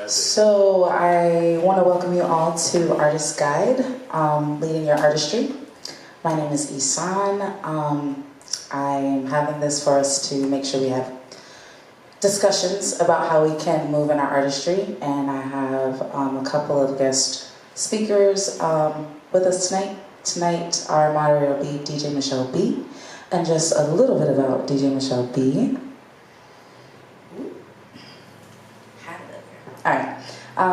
So I want to welcome you all to Artist Guide, Leading Your Artistry. My name is Ysanne. I'm having this for us to make sure we have discussions about how we can move in our artistry, and I have a couple of guest speakers with us tonight. Tonight, our moderator will be DJ Michelle B. And just a little bit about DJ Michelle B. All right.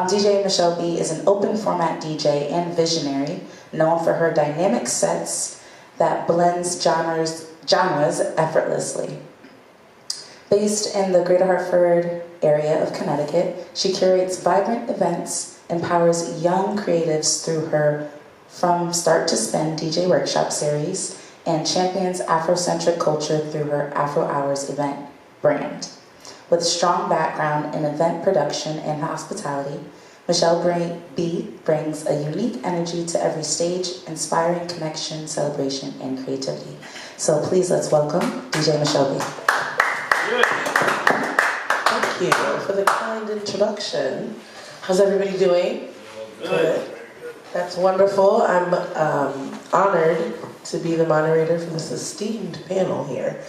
DJ Michelle B is an open format DJ and visionary known for her dynamic sets that blends genres effortlessly. Based in the Greater Hartford area of Connecticut, she curates vibrant events, empowers young creatives through her From Start to Spin DJ workshop series, and champions Afrocentric culture through her Afro Hours event brand. With a strong background in event production and hospitality, Michelle B brings a unique energy to every stage, inspiring connection, celebration, and creativity. So please let's welcome DJ Michelle B. Thank you for the kind introduction. How's everybody doing? Good. That's wonderful. I'm honored to be the moderator for this esteemed panel here.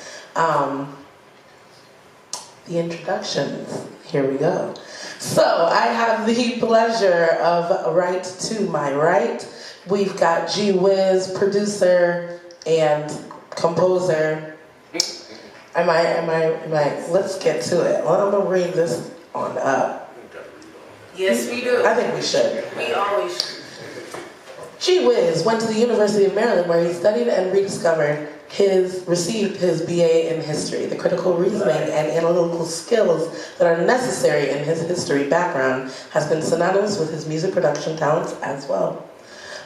The introductions, here we go. So I have the pleasure of right to my right, we've got G-Whiz, producer and composer. Let's get to it. Well, I'm gonna bring this on up. Yes, we do. I think we should. We always should. G-Whiz went to the University of Maryland where he studied and received his BA in history. The critical reasoning and analytical skills that are necessary in his history background has been synonymous with his music production talents as well.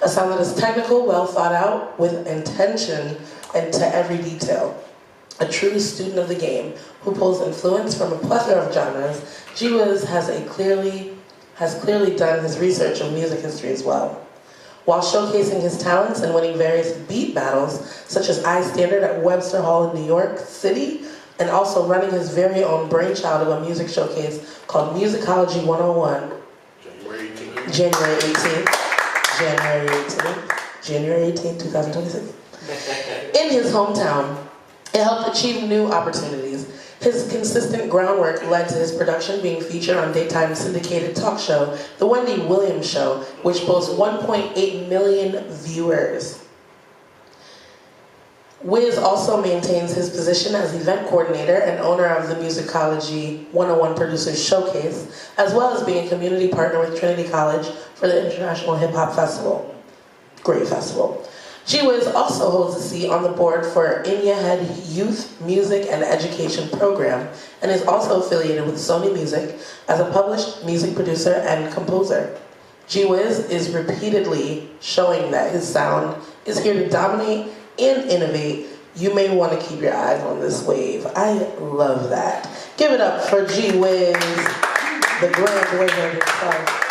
A sound that is technical, well thought out, with intention and to every detail. A true student of the game who pulls influence from a plethora of genres, G-Whiz has clearly done his research of music history as well. While showcasing his talents and winning various beat battles, such as I Standard at Webster Hall in New York City, and also running his very own brainchild of a music showcase called Musicology 101, January 18th, 2026, in his hometown. It helped achieve new opportunities. His consistent groundwork led to his production being featured on daytime syndicated talk show, The Wendy Williams Show, which boasts 1.8 million viewers. Wiz also maintains his position as event coordinator and owner of the Musicology 101 Producers Showcase, as well as being a community partner with Trinity College for the International Hip Hop Festival. Great festival. G-Whiz also holds a seat on the board for Head Youth Music and Education Program and is also affiliated with Sony Music as a published music producer and composer. G-Whiz is repeatedly showing that his sound is here to dominate and innovate. You may want to keep your eyes on this wave. I love that. Give it up for G-Whiz, the grand wizard himself.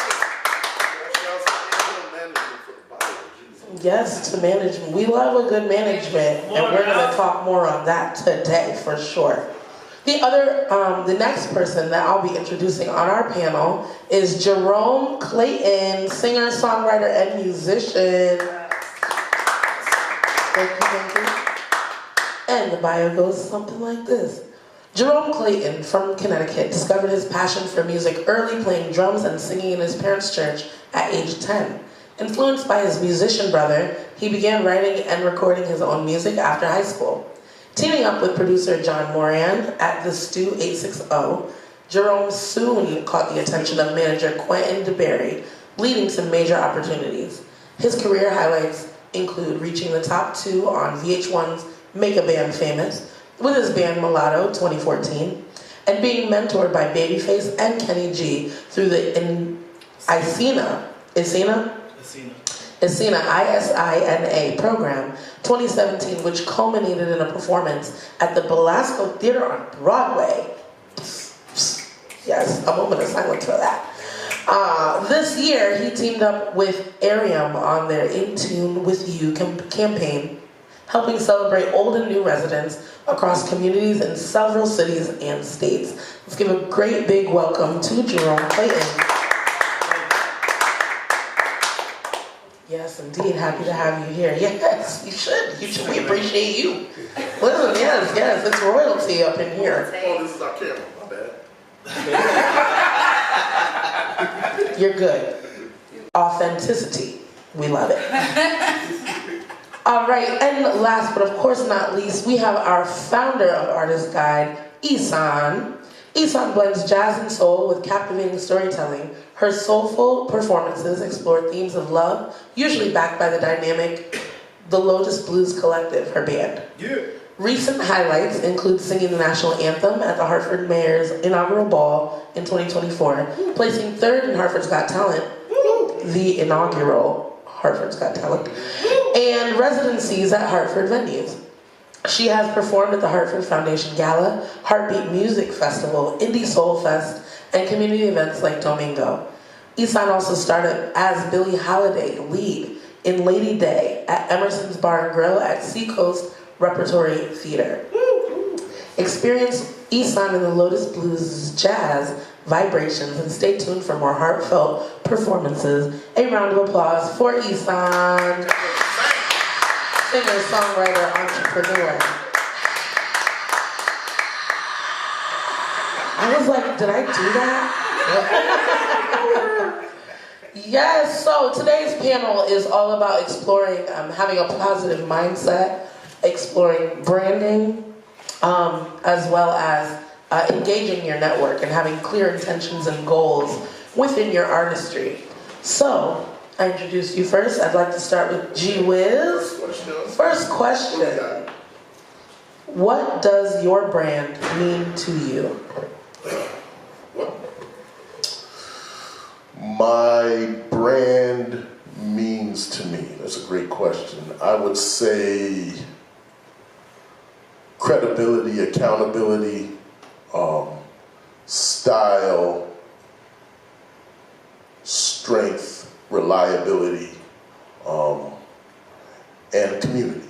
Yes, to management. We love a good management, and we're going to talk more on that today for sure. The next person that I'll be introducing on our panel is Jerome Clayton, singer, songwriter, and musician. Thank you. And the bio goes something like this. Jerome Clayton, from Connecticut, discovered his passion for music early, playing drums and singing in his parents' church at age 10. Influenced by his musician brother, he began writing and recording his own music after high school. Teaming up with producer John Moran at the Stu 860, Jerome soon caught the attention of manager Quentin DeBerry, leading to major opportunities. His career highlights include reaching the top 2 on VH1's Make a Band Famous with his band Mulatto 2014, and being mentored by Babyface and Kenny G through the Ysanne ISINA program 2017, which culminated in a performance at the Belasco Theater on Broadway. Yes, a moment of silence for that. This year, he teamed up with Arium on their In Tune With You campaign, helping celebrate old and new residents across communities in several cities and states. Let's give a great big welcome to Jerome Clayton. Yes, indeed. Happy to have you here. Yes, you should. You should. We appreciate you. Listen, yes. It's royalty up in here. Oh, this is our camera. My bad. You're good. Authenticity. We love it. All right, and last but of course not least, we have our founder of Artist Guide, Ysanne. Ysanne blends jazz and soul with captivating storytelling. Her soulful performances explore themes of love, usually backed by the dynamic The Lotus Blues Collective, her band. Yeah. Recent highlights include singing the national anthem at the Hartford Mayor's inaugural ball in 2024, placing third in Hartford's Got Talent, the inaugural Hartford's Got Talent, and residencies at Hartford venues. She has performed at the Hartford Foundation Gala, Heartbeat Music Festival, Indie Soul Fest, and community events like Domingo. Ysanne also started as Billie Holiday lead in Lady Day at Emerson's Bar and Grill at Seacoast Repertory Theater. Experience Ysanne in the Lotus Blues Jazz Vibrations and stay tuned for more heartfelt performances. A round of applause for Ysanne. Singer, songwriter, entrepreneur. I was like, did I do that? Yes, so today's panel is all about exploring, having a positive mindset, exploring branding, as well as engaging your network and having clear intentions and goals within your artistry. So, I introduced you first. I'd like to start with G-Whiz. First question. What does your brand mean to you? My brand means to me, that's a great question. I would say credibility, accountability, style, strength, reliability, and community,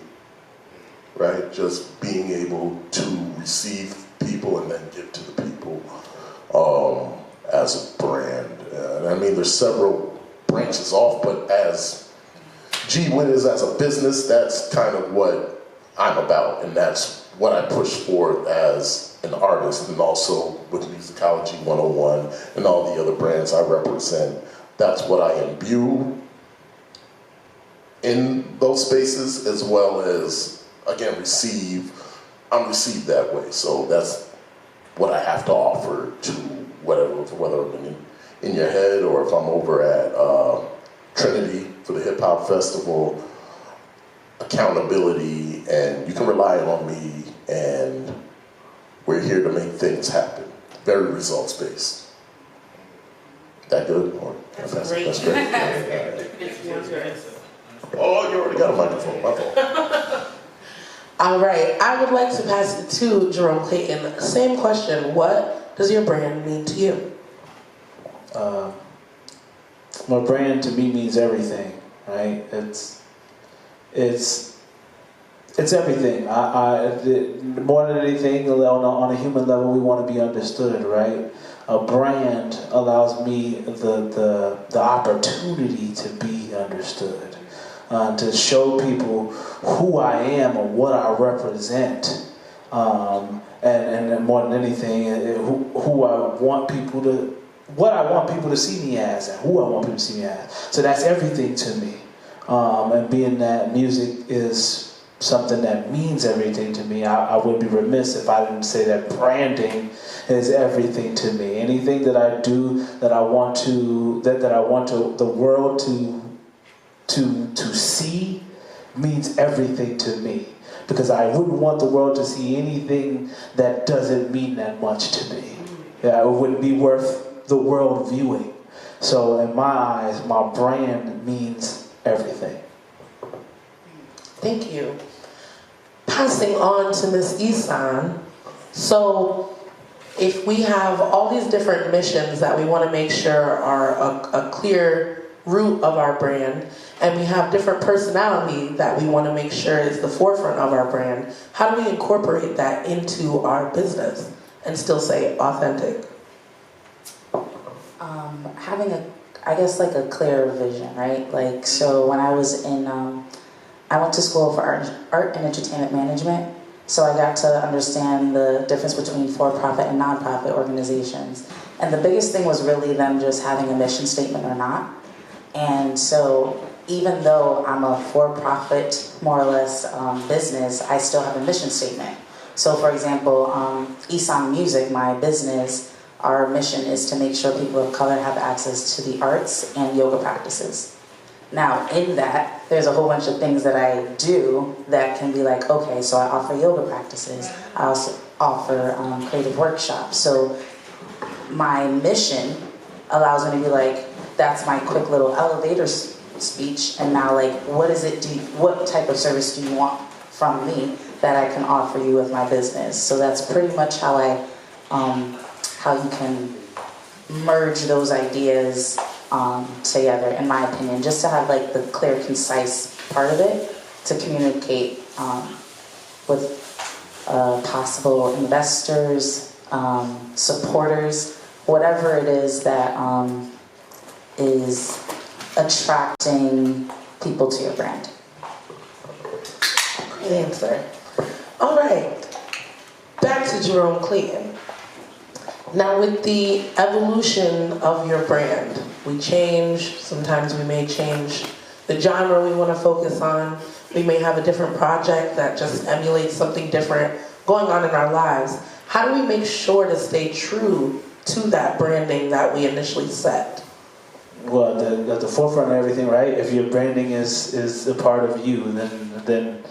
right? Just being able to receive people and then give to the people as a brand. And I mean, there's several branches off, but as G-Whiz, as a business, that's kind of what I'm about, and that's what I push for as an artist, and also with Musicology 101 and all the other brands I represent. That's what I imbue in those spaces, as well as, again, I'm received that way. So that's what I have to offer to whether I'm in your head or if I'm over at Trinity for the Hip Hop Festival. Accountability, and you can rely on me, and we're here to make things happen. Very results based. That good? Or, That's great. That's great. Oh, you already got a microphone. My fault. All right. I would like to pass it to Jerome Clayton. Same question. What does your brand mean to you? My brand to me means everything, right? It's everything. More than anything, on a human level, we want to be understood, right? A brand allows me the opportunity to be understood, to show people who I am or what I represent, and more than anything, what I want people to see me as, and who I want people to see me as. So that's everything to me. And being that music is something that means everything to me, I would be remiss if I didn't say that branding is everything to me. Anything that I do that I want the world to see means everything to me, because I wouldn't want the world to see anything that doesn't mean that much to me. Yeah, it wouldn't be worth the world viewing. So in my eyes, my brand means everything. Thank you. Passing on to Miss Ysanne. So if we have all these different missions that we want to make sure are a clear root of our brand, and we have different personality that we want to make sure is the forefront of our brand, how do we incorporate that into our business and still say authentic? I guess like a clearer vision, right? Like, so when I was in, I went to school for art and entertainment management. So I got to understand the difference between for-profit and non-profit organizations. And the biggest thing was really them just having a mission statement or not. And so even though I'm a for-profit, more or less, business, I still have a mission statement. So for example, Ysanne Music, my business, our mission is to make sure people of color have access to the arts and yoga practices. Now, in that, there's a whole bunch of things that I do that can be like, okay, so I offer yoga practices. I also offer creative workshops. So my mission allows me to be like, that's my quick little elevator speech, and now like, what type of service do you want from me that I can offer you with my business? So that's pretty much how how you can merge those ideas together, in my opinion, just to have like the clear, concise part of it to communicate with possible investors, supporters, whatever it is that is attracting people to your brand. Great answer. All right, back to Jerome Clayton. Now with the evolution of your brand, we change, sometimes we may change the genre we want to focus on. We may have a different project that just emulates something different going on in our lives. How do we make sure to stay true to that branding that we initially set? Well, at the forefront of everything, right? If your branding is a part of you, then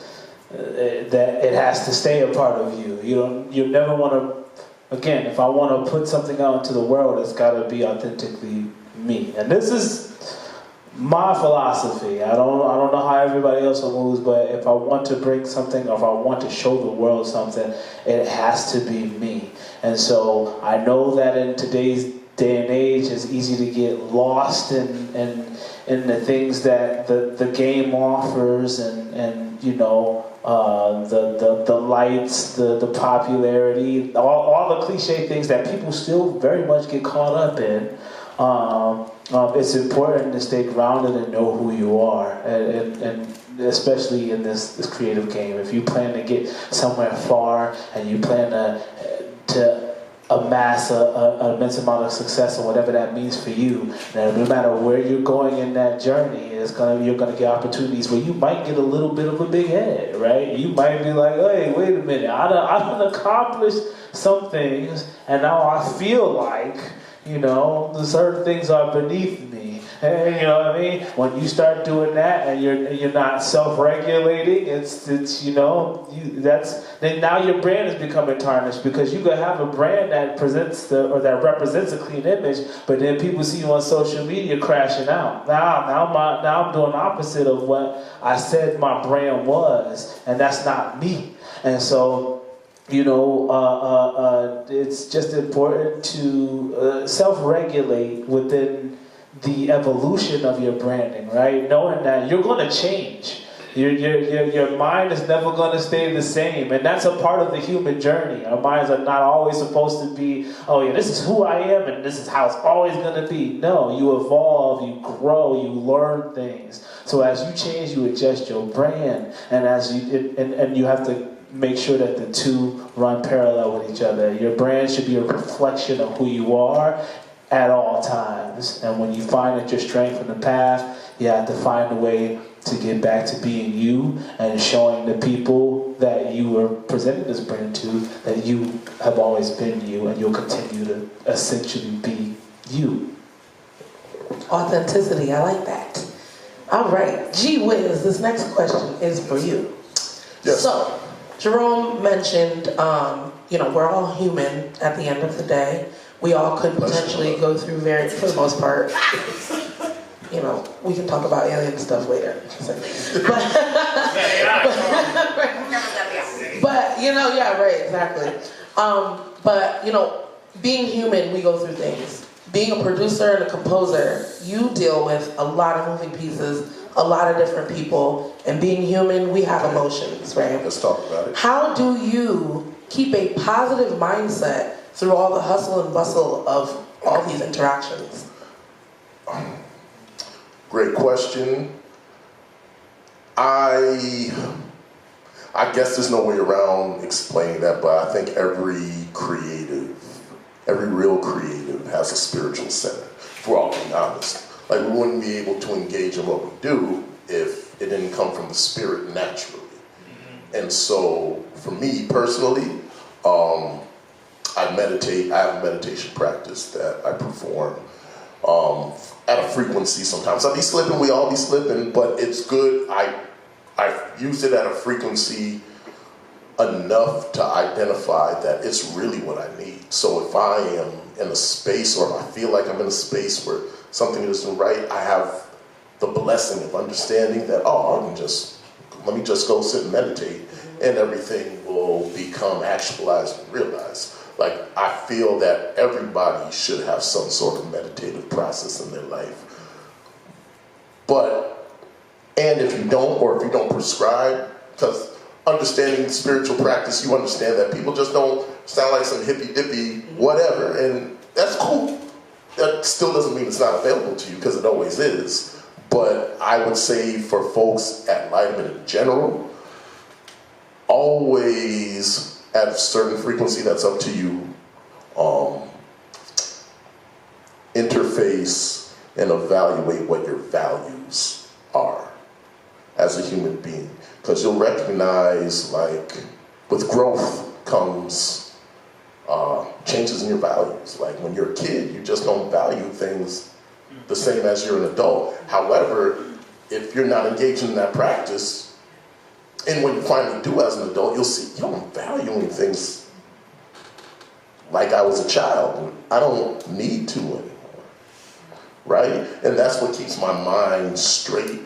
that it has to stay a part of you. You never want to. Again, if I want to put something out into the world, it's got to be authentically me. And this is my philosophy. I don't know how everybody else moves, but if I want to bring something, or if I want to show the world something, it has to be me. And so I know that in today's day and age, it's easy to get lost in the things that the game offers, and you know, the lights, the popularity, all the cliche things that people still very much get caught up in. It's important to stay grounded and know who you are, and especially in this creative game. If you plan to get somewhere far and you plan to amass an immense amount of success, or whatever that means for you, and no matter where you're going in that journey, you're gonna get opportunities where you might get a little bit of a big head, right? You might be like, hey, wait a minute, I done accomplished some things, and now I feel like, you know, the certain things are beneath me. And, you know what I mean? When you start doing that and you're not self-regulating, it's you know, then now your brand is becoming tarnished, because you could have a brand that that represents a clean image, but then people see you on social media crashing out. Now I'm doing the opposite of what I said my brand was, and that's not me. And so, you know, it's just important to self-regulate within the evolution of your branding, right? Knowing that you're going to change. Your mind is never going to stay the same, and that's a part of the human journey. Our minds are not always supposed to be, oh yeah, this is who I am and this is how it's always going to be. No, you evolve, you grow, you learn things. So as you change, you adjust your brand, and and you have to make sure that the two run parallel with each other. Your brand should be a reflection of who you are at all times. And when you find that you're straying from the path, you have to find a way to get back to being you and showing the people that you were presenting this brand to that you have always been you, and you'll continue to essentially be you. Authenticity, I like that. All right, G-Whiz, this next question is for you. Yes. So, Jerome mentioned, you know, we're all human at the end of the day. We all could potentially go through for the most part. You know, we can talk about alien stuff later. But you know, yeah, right, exactly. But you know, being human, we go through things. Being a producer and a composer, you deal with a lot of moving pieces, a lot of different people, and being human, we have emotions, right? Let's talk about it. How do you keep a positive mindset through all the hustle and bustle of all these interactions? Great question. I guess there's no way around explaining that, but I think every real creative has a spiritual center, if we're all being honest. Like, we wouldn't be able to engage in what we do if it didn't come from the spirit naturally. And so, for me personally, I meditate. I have a meditation practice that I perform at a frequency sometimes. I be slipping, we all be slipping, but it's good. I use it at a frequency enough to identify that it's really what I need. So if I am in a space, or if I feel like I'm in a space where something isn't right, I have the blessing of understanding that, let me just go sit and meditate, and everything will become actualized and realized. Like, I feel that everybody should have some sort of meditative process in their life. And if you don't, or if you don't prescribe, because understanding spiritual practice, you understand that people just don't sound like some hippy-dippy whatever, and that's cool. That still doesn't mean it's not available to you, because it always is. But I would say for folks at Lightman in general, always at a certain frequency, that's up to you, interface and evaluate what your values are as a human being. Because you'll recognize, like, with growth comes changes in your values. Like, when you're a kid, you just don't value things the same as you're an adult. However, if you're not engaging in that practice, and when you finally do as an adult, you'll see, I'm valuing things like I was a child. I don't need to anymore, right? And that's what keeps my mind straight.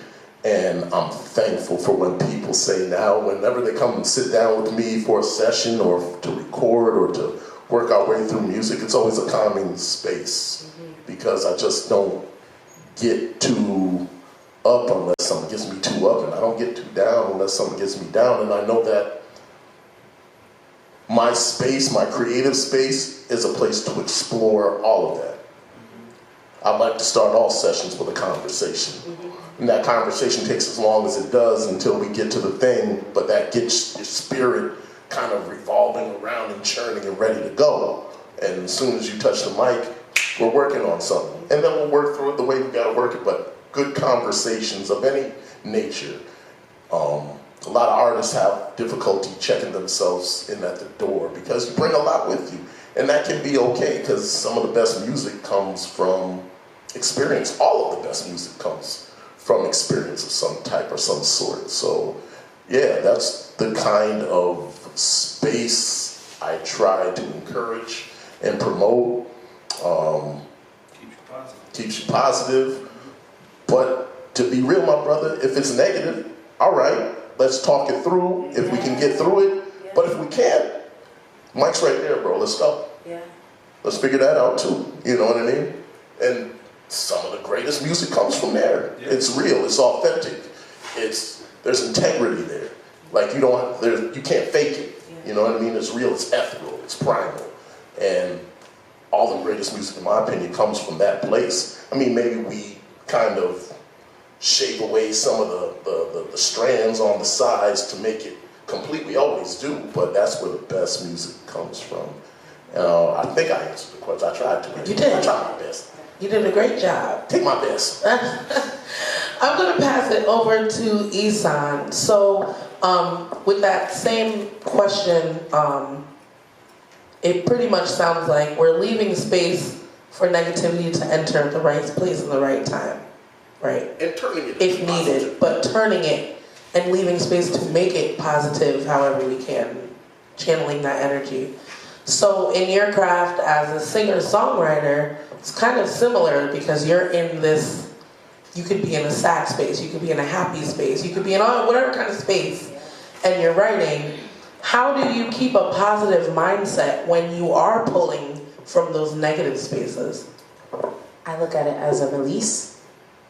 And I'm thankful for when people say now, whenever they come and sit down with me for a session or to record or to work our way through music, it's always a calming space, because I just don't get too up unless something gets me too up, and I don't get too down unless something gets me down. And I know that my space, my creative space, is a place to explore all of that. I like to start all sessions with a conversation. And that conversation takes as long as it does until we get to the thing, but that gets your spirit kind of revolving around and churning and ready to go. And as soon as you touch the mic, we're working on something. And then we'll work through it the way we gotta work it, but good conversations of any nature. A lot of artists have difficulty checking themselves in at the door because you bring a lot with you. And that can be okay, because some of the best music comes from experience. All of the best music comes from experience of some type or some sort. So yeah, that's the kind of space I try to encourage and promote. Keeps you positive. But to be real, my brother, if it's negative, all right, let's talk it through if we can get through it. But if we can't, mic's right there, bro, let's go. Let's figure that out too, you know what I mean? And some of the greatest music comes from there. It's real, it's authentic, there's integrity there. Like, you can't fake it, you know what I mean? It's real, it's ethereal, it's primal. And all the greatest music, in my opinion, comes from that place. I mean, maybe we kind of shave away some of the strands on the sides to make it complete. We always do, but that's where the best music comes from. I think I answered the question. I tried to. You did. I tried my best. You did a great job. Take my best. I'm going to pass it over to Ysanne. So, with that same question, it pretty much sounds like we're leaving space for negativity to enter the right place in the right time, right? And turning it if needed, but turning it and leaving space to make it positive however we can, channeling that energy. So in your craft as a singer-songwriter, it's kind of similar, because you're in this, you could be in a sad space, you could be in a happy space, you could be in whatever kind of space, and you're writing. How do you keep a positive mindset when you are pulling from those negative spaces? I look at it as a release.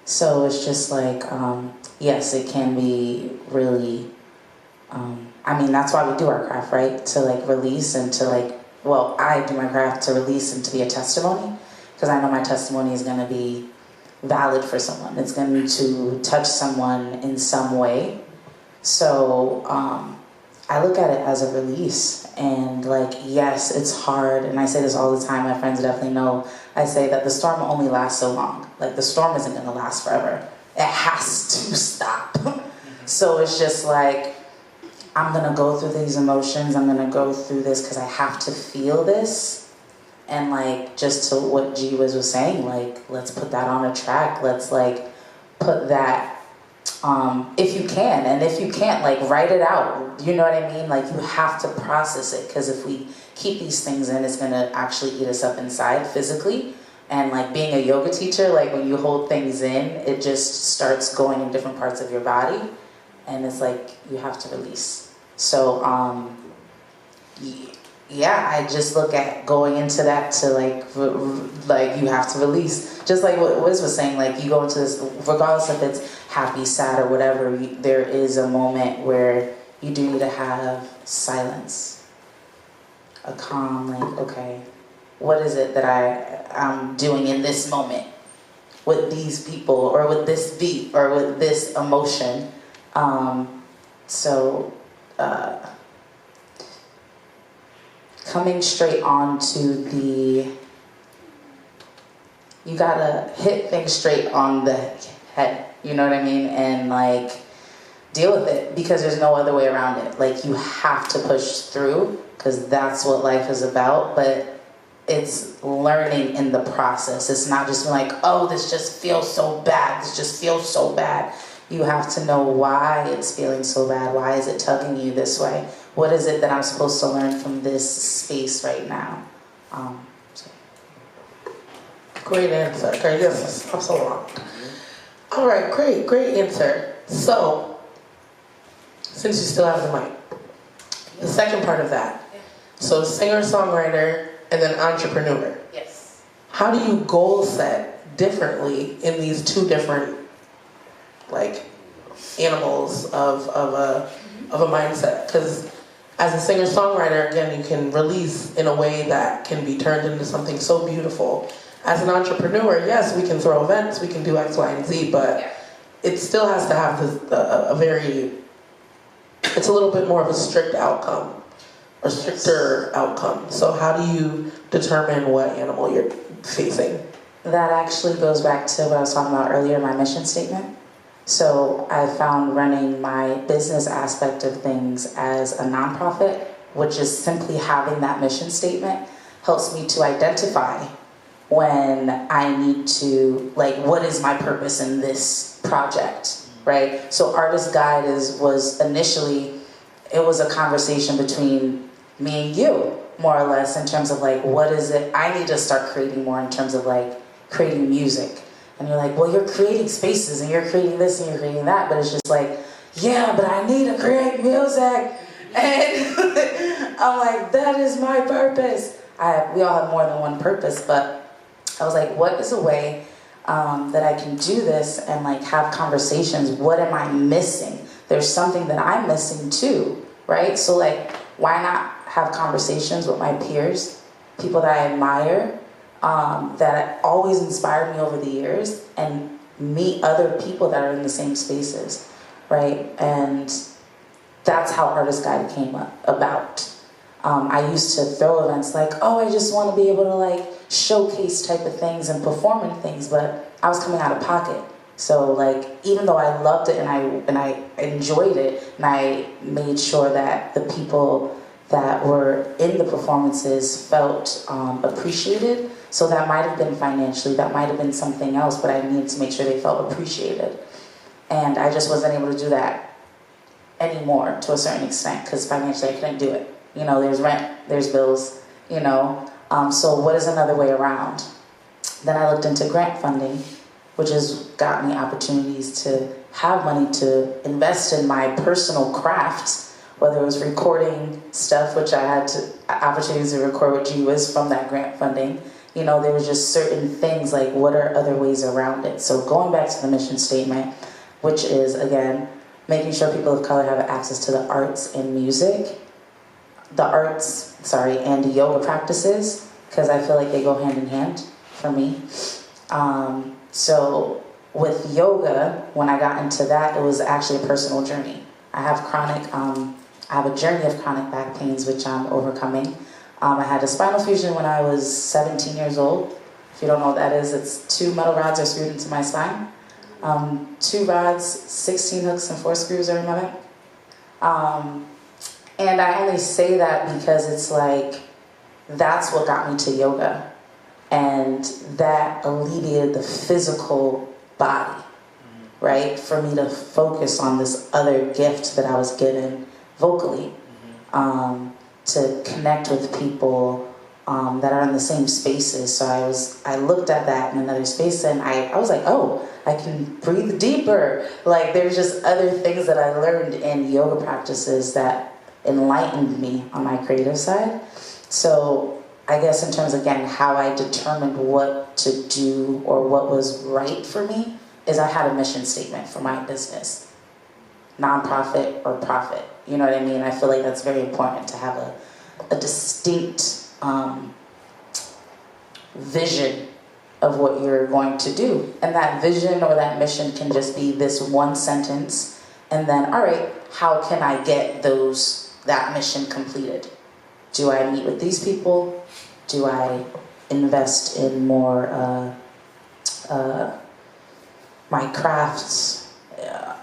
So it's just like, yes, it can be really, that's why we do our craft, right? To like release and to like, I do my craft to release and to be a testimony, because I know my testimony is going to be valid for someone. It's going to touch someone in some way. So I look at it as a release. And like, yes, it's hard. And I say this all the time. My friends definitely know. I say that the storm only lasts so long. Like the storm isn't going to last forever. It has to stop. So it's just like, I'm going to go through these emotions. I'm going to go through this because I have to feel this. And like, just to what G-Whiz was saying, like, let's put that on a track. Let's like put that, if you can. And if you can't, like write it out. You know what I mean? Like you have to process it, because if we keep these things in, it's going to actually eat us up inside physically. And like being a yoga teacher, like when you hold things in, it just starts going in different parts of your body. And it's like, you have to release. So, yeah, I just look at going into that to like you have to release. Just like what Wiz was saying, like you go into this, regardless if it's happy, sad, or whatever, there is a moment where you do need to have silence. A calm, like, okay, what is it that I'm doing in this moment with these people, or with this beat, or with this emotion? Coming straight on to you gotta hit things straight on the head, you know what I mean? And like, deal with it, because there's no other way around it. Like, you have to push through, because that's what life is about, but it's learning in the process. It's not just like, oh, this just feels so bad, this just feels so bad. You have to know why it's feeling so bad. Why is it tugging you this way? What is it that I'm supposed to learn from this space right now? Great answer. Okay, yes, I'm so wrong. All right, great answer. So, since you still have the mic, the second part of that. So, singer, songwriter, and then entrepreneur. Yes. How do you goal set differently in these two different, like, animals of a mindset? Because as a singer-songwriter, again, you can release in a way that can be turned into something so beautiful. As an entrepreneur, yes, we can throw events, we can do X, Y, and Z, but it still has to have it's a little bit more of a strict outcome, or stricter outcome. So how do you determine what animal you're facing? That actually goes back to what I was talking about earlier, my mission statement. So I found running my business aspect of things as a nonprofit, which is simply having that mission statement, helps me to identify when I need to, like, what is my purpose in this project, right? So Artist Guide was initially, it was a conversation between me and you, more or less, in terms of like, what is it I need to start creating more in terms of like creating music. And you're like, well, you're creating spaces and you're creating this and you're creating that, but it's just like, yeah, but I need to create music. And I'm like, that is my purpose. We all have more than one purpose, but I was like, what is a way that I can do this and like have conversations? What am I missing? There's something that I'm missing too, right? So like, why not have conversations with my peers, people that I admire, that always inspired me over the years, and meet other people that are in the same spaces, right? And that's how Artist Guide came about. I used to throw events like, oh, I just want to be able to like showcase type of things and perform in things, but I was coming out of pocket. So like, even though I loved it and I enjoyed it, and I made sure that the people that were in the performances felt appreciated. So that might have been financially, that might have been something else, but I needed to make sure they felt appreciated. And I just wasn't able to do that anymore to a certain extent, because financially I couldn't do it. You know, there's rent, there's bills, you know. So what is another way around? Then I looked into grant funding, which has got me opportunities to have money to invest in my personal crafts, whether it was recording stuff, which I had opportunities to record with G-Whiz from that grant funding. You know, there was just certain things like, what are other ways around it? So going back to the mission statement, which is, again, making sure people of color have access to the arts and music, and yoga practices, because I feel like they go hand in hand for me. So with yoga, when I got into that, it was actually a personal journey. I have a journey of chronic back pains, which I'm overcoming. I had a spinal fusion when I was 17 years old. If you don't know what that is, it's 2 metal rods are screwed into my spine. 2 rods, 16 hooks, and 4 screws are in my back. And I only say that because it's like, that's what got me to yoga. And that alleviated the physical body, right? For me to focus on this other gift that I was given vocally, to connect with people that are in the same spaces. So I looked at that in another space, and I was like, oh, I can breathe deeper. Like, there's just other things that I learned in yoga practices that enlightened me on my creative side. So I guess in terms, again, how I determined what to do or what was right for me is I had a mission statement for my business, nonprofit or profit. You know what I mean? I feel like that's very important to have a distinct vision of what you're going to do. And that vision or that mission can just be this one sentence, and then, all right, how can I get that mission completed? Do I meet with these people? Do I invest in more my crafts,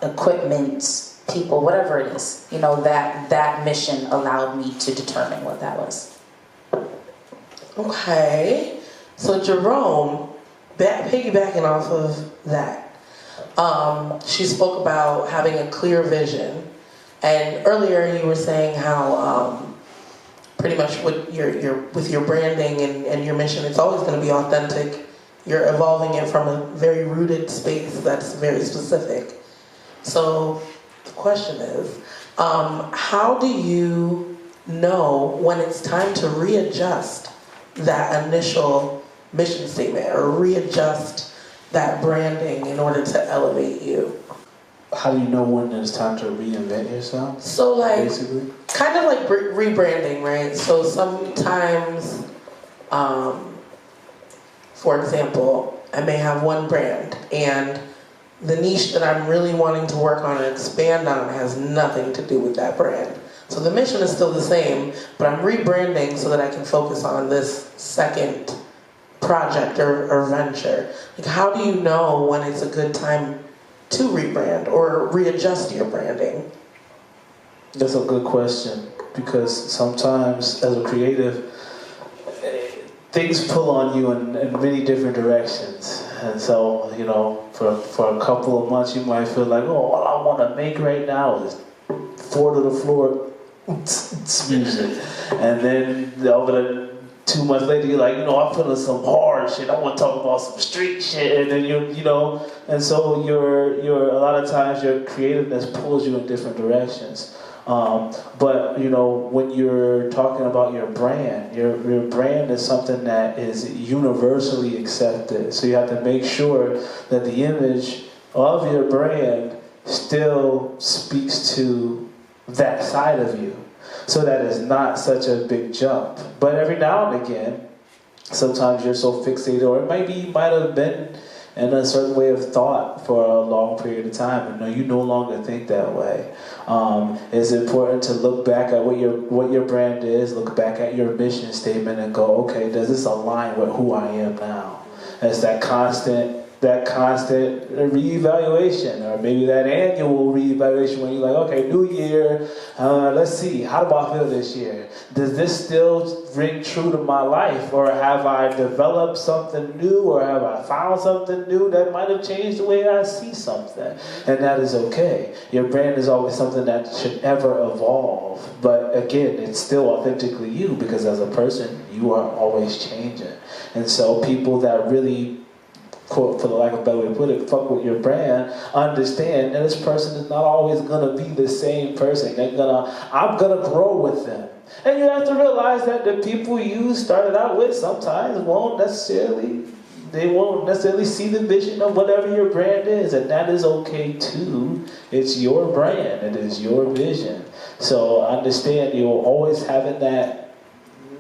equipment, people, whatever it is? You know, that mission allowed me to determine what that was. Okay, so Jerome, piggybacking off of that, she spoke about having a clear vision, and earlier you were saying how pretty much with your branding and your mission, it's always going to be authentic. You're evolving it from a very rooted space that's very specific. So the question is, how do you know when it's time to readjust that initial mission statement or readjust that branding in order to elevate you? How do you know when it's time to reinvent yourself? So like, basically, kind of like rebranding, right? So sometimes, for example, I may have one brand and the niche that I'm really wanting to work on and expand on has nothing to do with that brand. So the mission is still the same, but I'm rebranding so that I can focus on this second project or venture. Like, how do you know when it's a good time to rebrand or readjust your branding? that's a good question, because sometimes as a creative, things pull on you in many different directions. And so, you know, for a couple of months you might feel like, oh, all I want to make right now is 4 to the floor music. And then over the 2 months later, you're like, you know, I'm feeling some hard shit. I want to talk about some street shit. And then you know, and so you're a lot of times your creativeness pulls you in different directions. But you know, when you're talking about your brand is something that is universally accepted. So you have to make sure that the image of your brand still speaks to that side of you, so that it's not such a big jump. But every now and again, sometimes you're so fixated, or it might have been in a certain way of thought for a long period of time, and you no longer think that way. It's important to look back at what your brand is, look back at your mission statement, and go, okay, does this align with who I am now? It's that constant reevaluation, or maybe that annual reevaluation when you're like, okay, new year, let's see, how do I feel this year? Does this still ring true to my life, or have I developed something new, or have I found something new that might have changed the way I see something? And that is okay. Your brand is always something that should ever evolve, but again, it's still authentically you, because as a person, you are always changing. And so people that really, quote, for the lack of a better way to put it, fuck with your brand, understand that this person is not always gonna be the same person. I'm gonna grow with them. And you have to realize that the people you started out with sometimes won't necessarily see the vision of whatever your brand is, and that is okay too. It's your brand, it is your vision. So understand you're always having that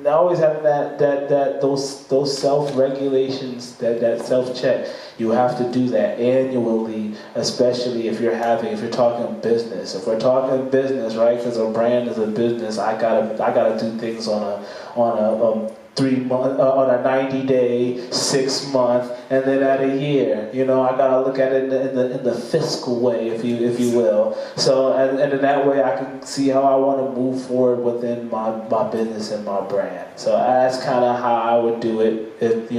always having those self-regulations, that self-check. You have to do that annually, especially if you're talking business. If we're talking business, right? Because a brand is a business. I gotta do things on a 3-month, on a 90-day, 6-month, and then at a year. You know, I gotta look at it in the fiscal way, if you will. So, and in that way, I can see how I want to move forward within my business and my brand. So that's kind of how I would do it. If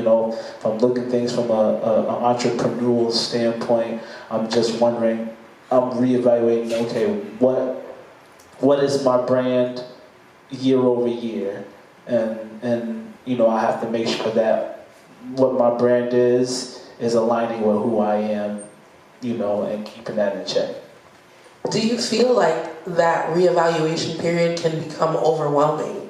I'm looking at things from an entrepreneurial standpoint, I'm just wondering, I'm reevaluating. Okay, what is my brand year over year, and I have to make sure that what my brand is aligning with who I am, and keeping that in check. Do you feel like that reevaluation period can become overwhelming?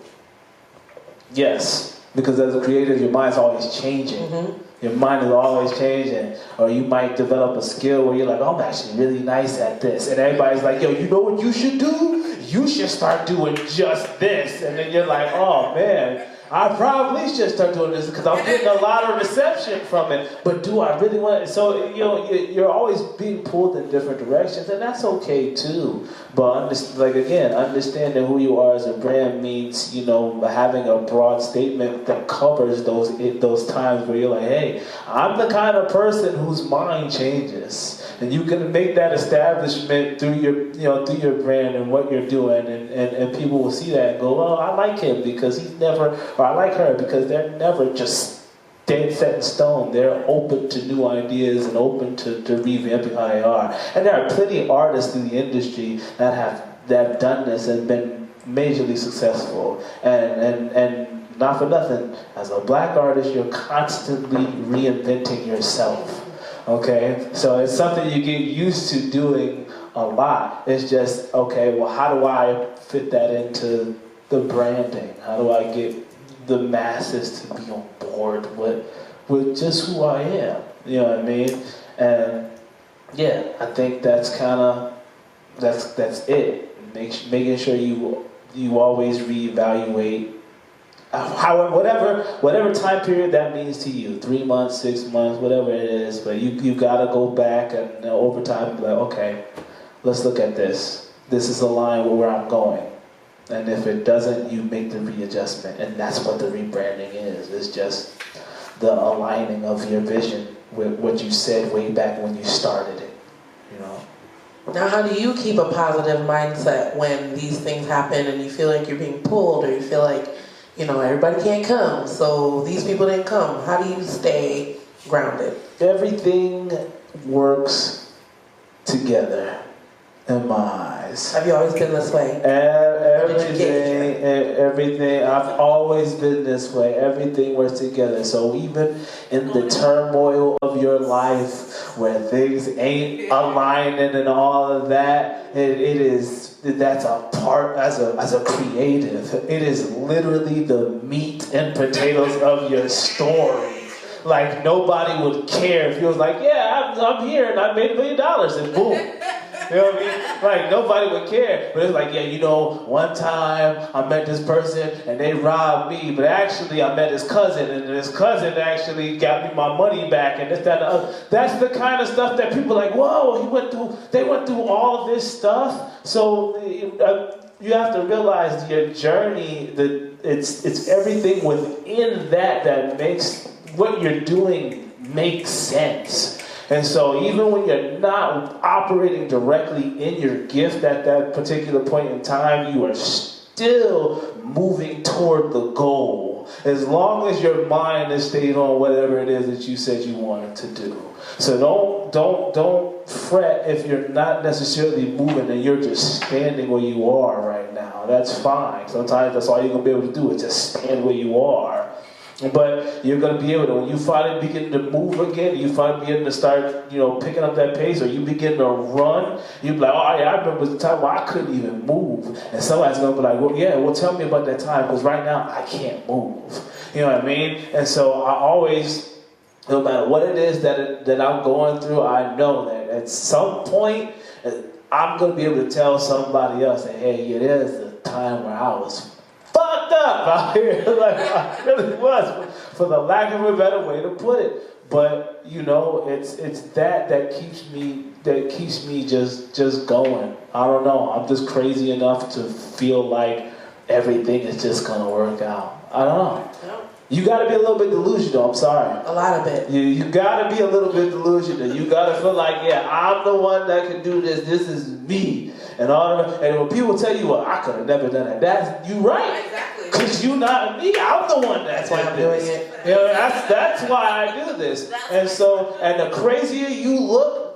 Yes, because as a creative, your mind's always changing. Mm-hmm. Your mind is always changing. Or you might develop a skill where you're like, oh, I'm actually really nice at this. And everybody's like, yo, you know what you should do? You should start doing just this. And then you're like, oh, man, I probably should start doing this because I'm getting a lot of reception from it. But do I really want it? So, you're always being pulled in different directions, and that's okay too. But understanding who you are as a brand means, having a broad statement that covers those times where you're like, hey, I'm the kind of person whose mind changes. And you can make that establishment through your brand and what you're doing, and people will see that and go, well, I like him because he's never, or I like her because they're never just dead set in stone. They're open to new ideas and open to revamping how they are. And there are plenty of artists in the industry that have done this and been majorly successful. And not for nothing, as a black artist, you're constantly reinventing yourself. Okay, so it's something you get used to doing a lot. It's just, okay, well, how do I fit that into the branding? How do I get the masses to be on board with just who I am? You know what I mean? And yeah, I think that's it. Making sure you always reevaluate. However, whatever time period that means to you, 3 months, 6 months, whatever it is, but you gotta go back and over time be like, okay, let's look at this. This is aligned with where I'm going. And if it doesn't, you make the readjustment. And that's what the rebranding is. It's just the aligning of your vision with what you said way back when you started it. Now, how do you keep a positive mindset when these things happen and you feel like you're being pulled, or you feel like everybody can't come, so these people didn't come? How do you stay grounded? Everything works together in my eyes. Have you always been this way? Everything. I've always been this way. Everything works together. So even in the turmoil of your life, where things ain't aligning and all of that, that's a part as a creative. It is literally the meat and potatoes of your story. Like, nobody would care if you was like, yeah, I'm here and I made $1 million and boom. You know what I mean? Like, nobody would care. But it's like, yeah, one time I met this person and they robbed me, but actually I met his cousin, and his cousin actually got me my money back, and this, that, and the other. That's the kind of stuff that people are like, whoa, they went through all of this stuff. So you have to realize your journey, that it's everything within that makes what you're doing make sense. And so even when you're not operating directly in your gift at that particular point in time, you are still moving toward the goal, as long as your mind is stayed on whatever it is that you said you wanted to do. So don't fret if you're not necessarily moving and you're just standing where you are right now. That's fine. Sometimes that's all you're going to be able to do, is just stand where you are. But you're going to be able to, when you finally begin to move again, you finally begin to start, picking up that pace, or you begin to run, you'll be like, oh yeah, I remember the time where I couldn't even move. And somebody's going to be like, well, tell me about that time, because right now I can't move. You know what I mean? And so I always, no matter what it is that I'm going through, I know that at some point, I'm going to be able to tell somebody else that, hey, it is the time where I was fucked up out here. Like, I really was, for the lack of a better way to put it. But you know, it's that keeps me just going. I don't know. I'm just crazy enough to feel like everything is just gonna work out. I don't know. You gotta be a little bit delusional, I'm sorry. A lot of it. You gotta be a little bit delusional. You gotta feel like, yeah, I'm the one that can do this. This is me. And all of, and when people tell you, well, I could have never done that, that's you right. Exactly. Because you not me. I'm the one that's why I'm doing it. You know, that's why I do this. And so, and the crazier you look,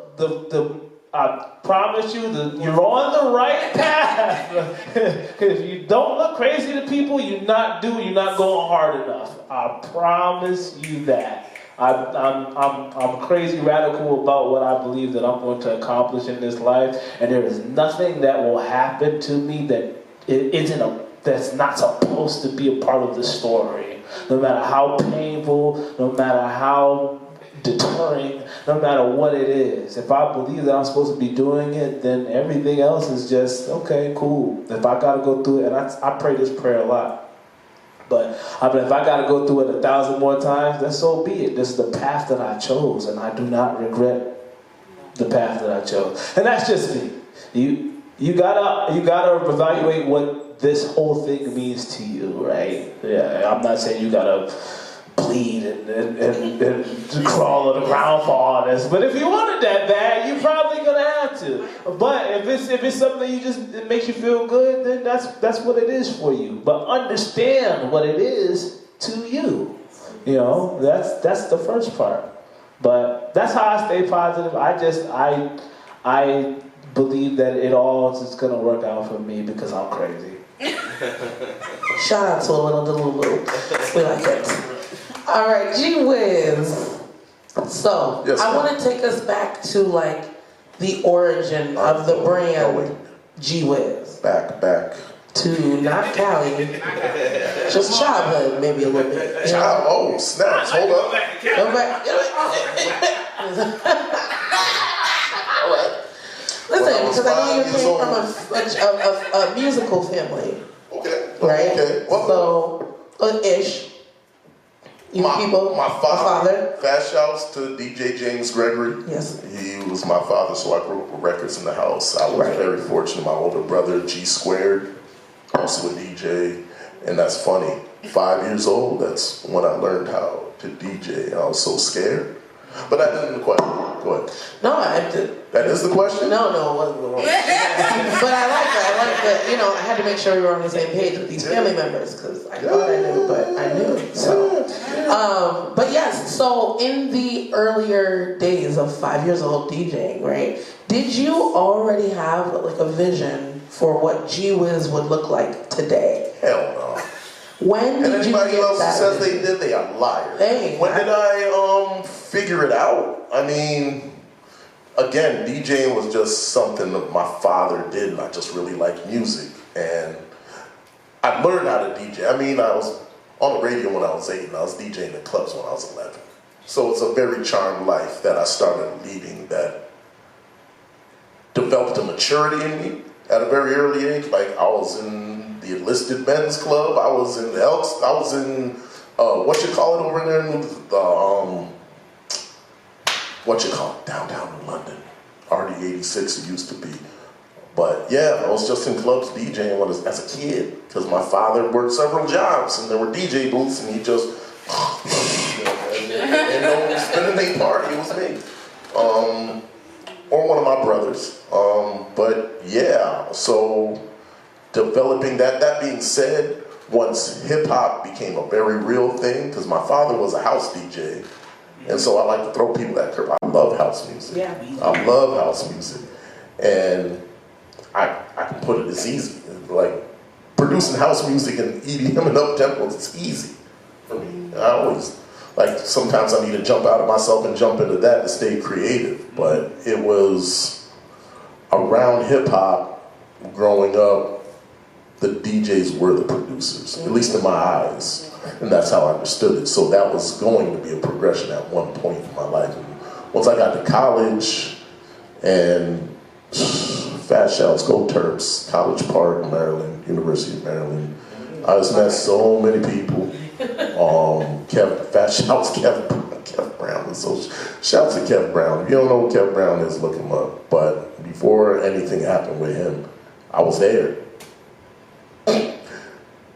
I promise you that you're on the right path. If you don't look crazy to people, you're not going hard enough. I promise you that. I'm crazy radical about what I believe that I'm going to accomplish in this life, and there is nothing that will happen to me that's not supposed to be a part of the story. No matter how painful, no matter how deterring, no matter what it is. If I believe that I'm supposed to be doing it, then everything else is just, okay, cool. If I got to go through it, and I pray this prayer a lot, but I mean, if I got to go through it 1,000 more times, then so be it. This is the path that I chose, and I do not regret the path that I chose. And that's just me. You gotta evaluate what this whole thing means to you, right? Yeah, I'm not saying you gotta bleed and crawl on the ground for all this, but if you want it that bad, you're probably gonna have to. But if it's something it makes you feel good, then that's what it is for you. But understand what it is to you. You know, that's the first part. But that's how I stay positive. I believe that it all is gonna work out for me because I'm crazy. Shout out to a little Delulu. We like it. All right, G-Whiz. So, yes, I want to take us back to like the origin of the brand G-Whiz. Back. To not Cali, just childhood, maybe a little bit. Child, oh, snaps, hold up. Go back. Listen, because I know you came from a musical family. Okay. Right? Okay. So, ish. My father. father. Fast shouts to DJ James Gregory. Yes. He was my father, so I grew up with records in the house. I was very fortunate. My older brother, G Squared, also a DJ. And that's funny. 5 years old, that's when I learned how to DJ. I was so scared. But that isn't the question. Go ahead. No, I did. That is the question? No, it wasn't the one. But I like that. You know, I had to make sure we were on the same page with these family members because I thought I knew, but I knew. So, but yes. So in the earlier days of 5 years old DJing, right? Did you already have like a vision for what G-Whiz would look like today? Hell no. When did you get anybody else that? who says they did, they are liars. Dang, when did I figure it out? I mean, again, DJing was just something that my father did, and I just really liked music. And I learned how to DJ. I mean, I was on the radio when I was 8, and I was DJing in clubs when I was 11. So it's a very charmed life that I started leading that developed a maturity in me at a very early age. Like, I was in the enlisted men's club. I was in the Elks. I was in what you call it over there in the downtown in London, RD86 it used to be. But yeah, I was just in clubs DJing as a kid because my father worked several jobs and there were DJ booths and he just and spending a party, it was me. Or one of my brothers. But yeah, so developing that being said, once hip-hop became a very real thing, because my father was a house DJ, and so I like to throw people that curve. I love house music. Yeah. I love house music. And I can put it as easy. Like, producing house music and EDM and up-tempos, it's easy for me. I always, like, sometimes I need to jump out of myself and jump into that to stay creative. But it was around hip-hop, growing up, the DJs were the producers, at least in my eyes. And that's how I understood it. So that was going to be a progression at one point in my life. And once I got to college, and fast shouts, go Terps, College Park, Maryland, University of Maryland, I just met so many people. Shouts Kev Brown. Shouts to Kev Brown. If you don't know who Kev Brown is, look him up. But before anything happened with him, I was there.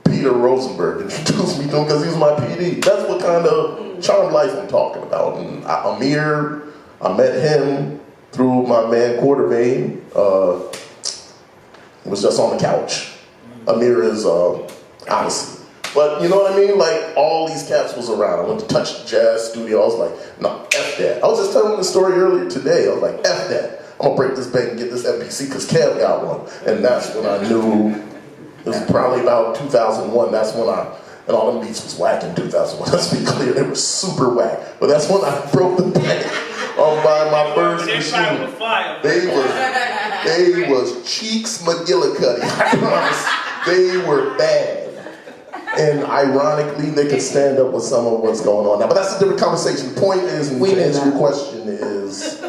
Peter Rosenberg introduced me to him because he was my PD. That's what kind of charmed life I'm talking about. And Amir, I met him through my man Quartermain. Was just on the couch. Amir is Odyssey. But you know what I mean? Like, all these cats was around. I went to Touch the Jazz Studio. I was like, no, F that. I was just telling the story earlier today. I was like, F that. I'm gonna break this bank and get this MPC because Kev got one. And that's when I knew, it was probably about 2001. That's when and all them beats was whack in 2001. Let's be clear, they were super whack. But that's when I broke the bank on buying my first machine. They was Cheeks McGillicuddy. I promise. They were bad. And ironically, they could stand up with some of what's going on now. But that's a different conversation. The point is, and to answer your question is,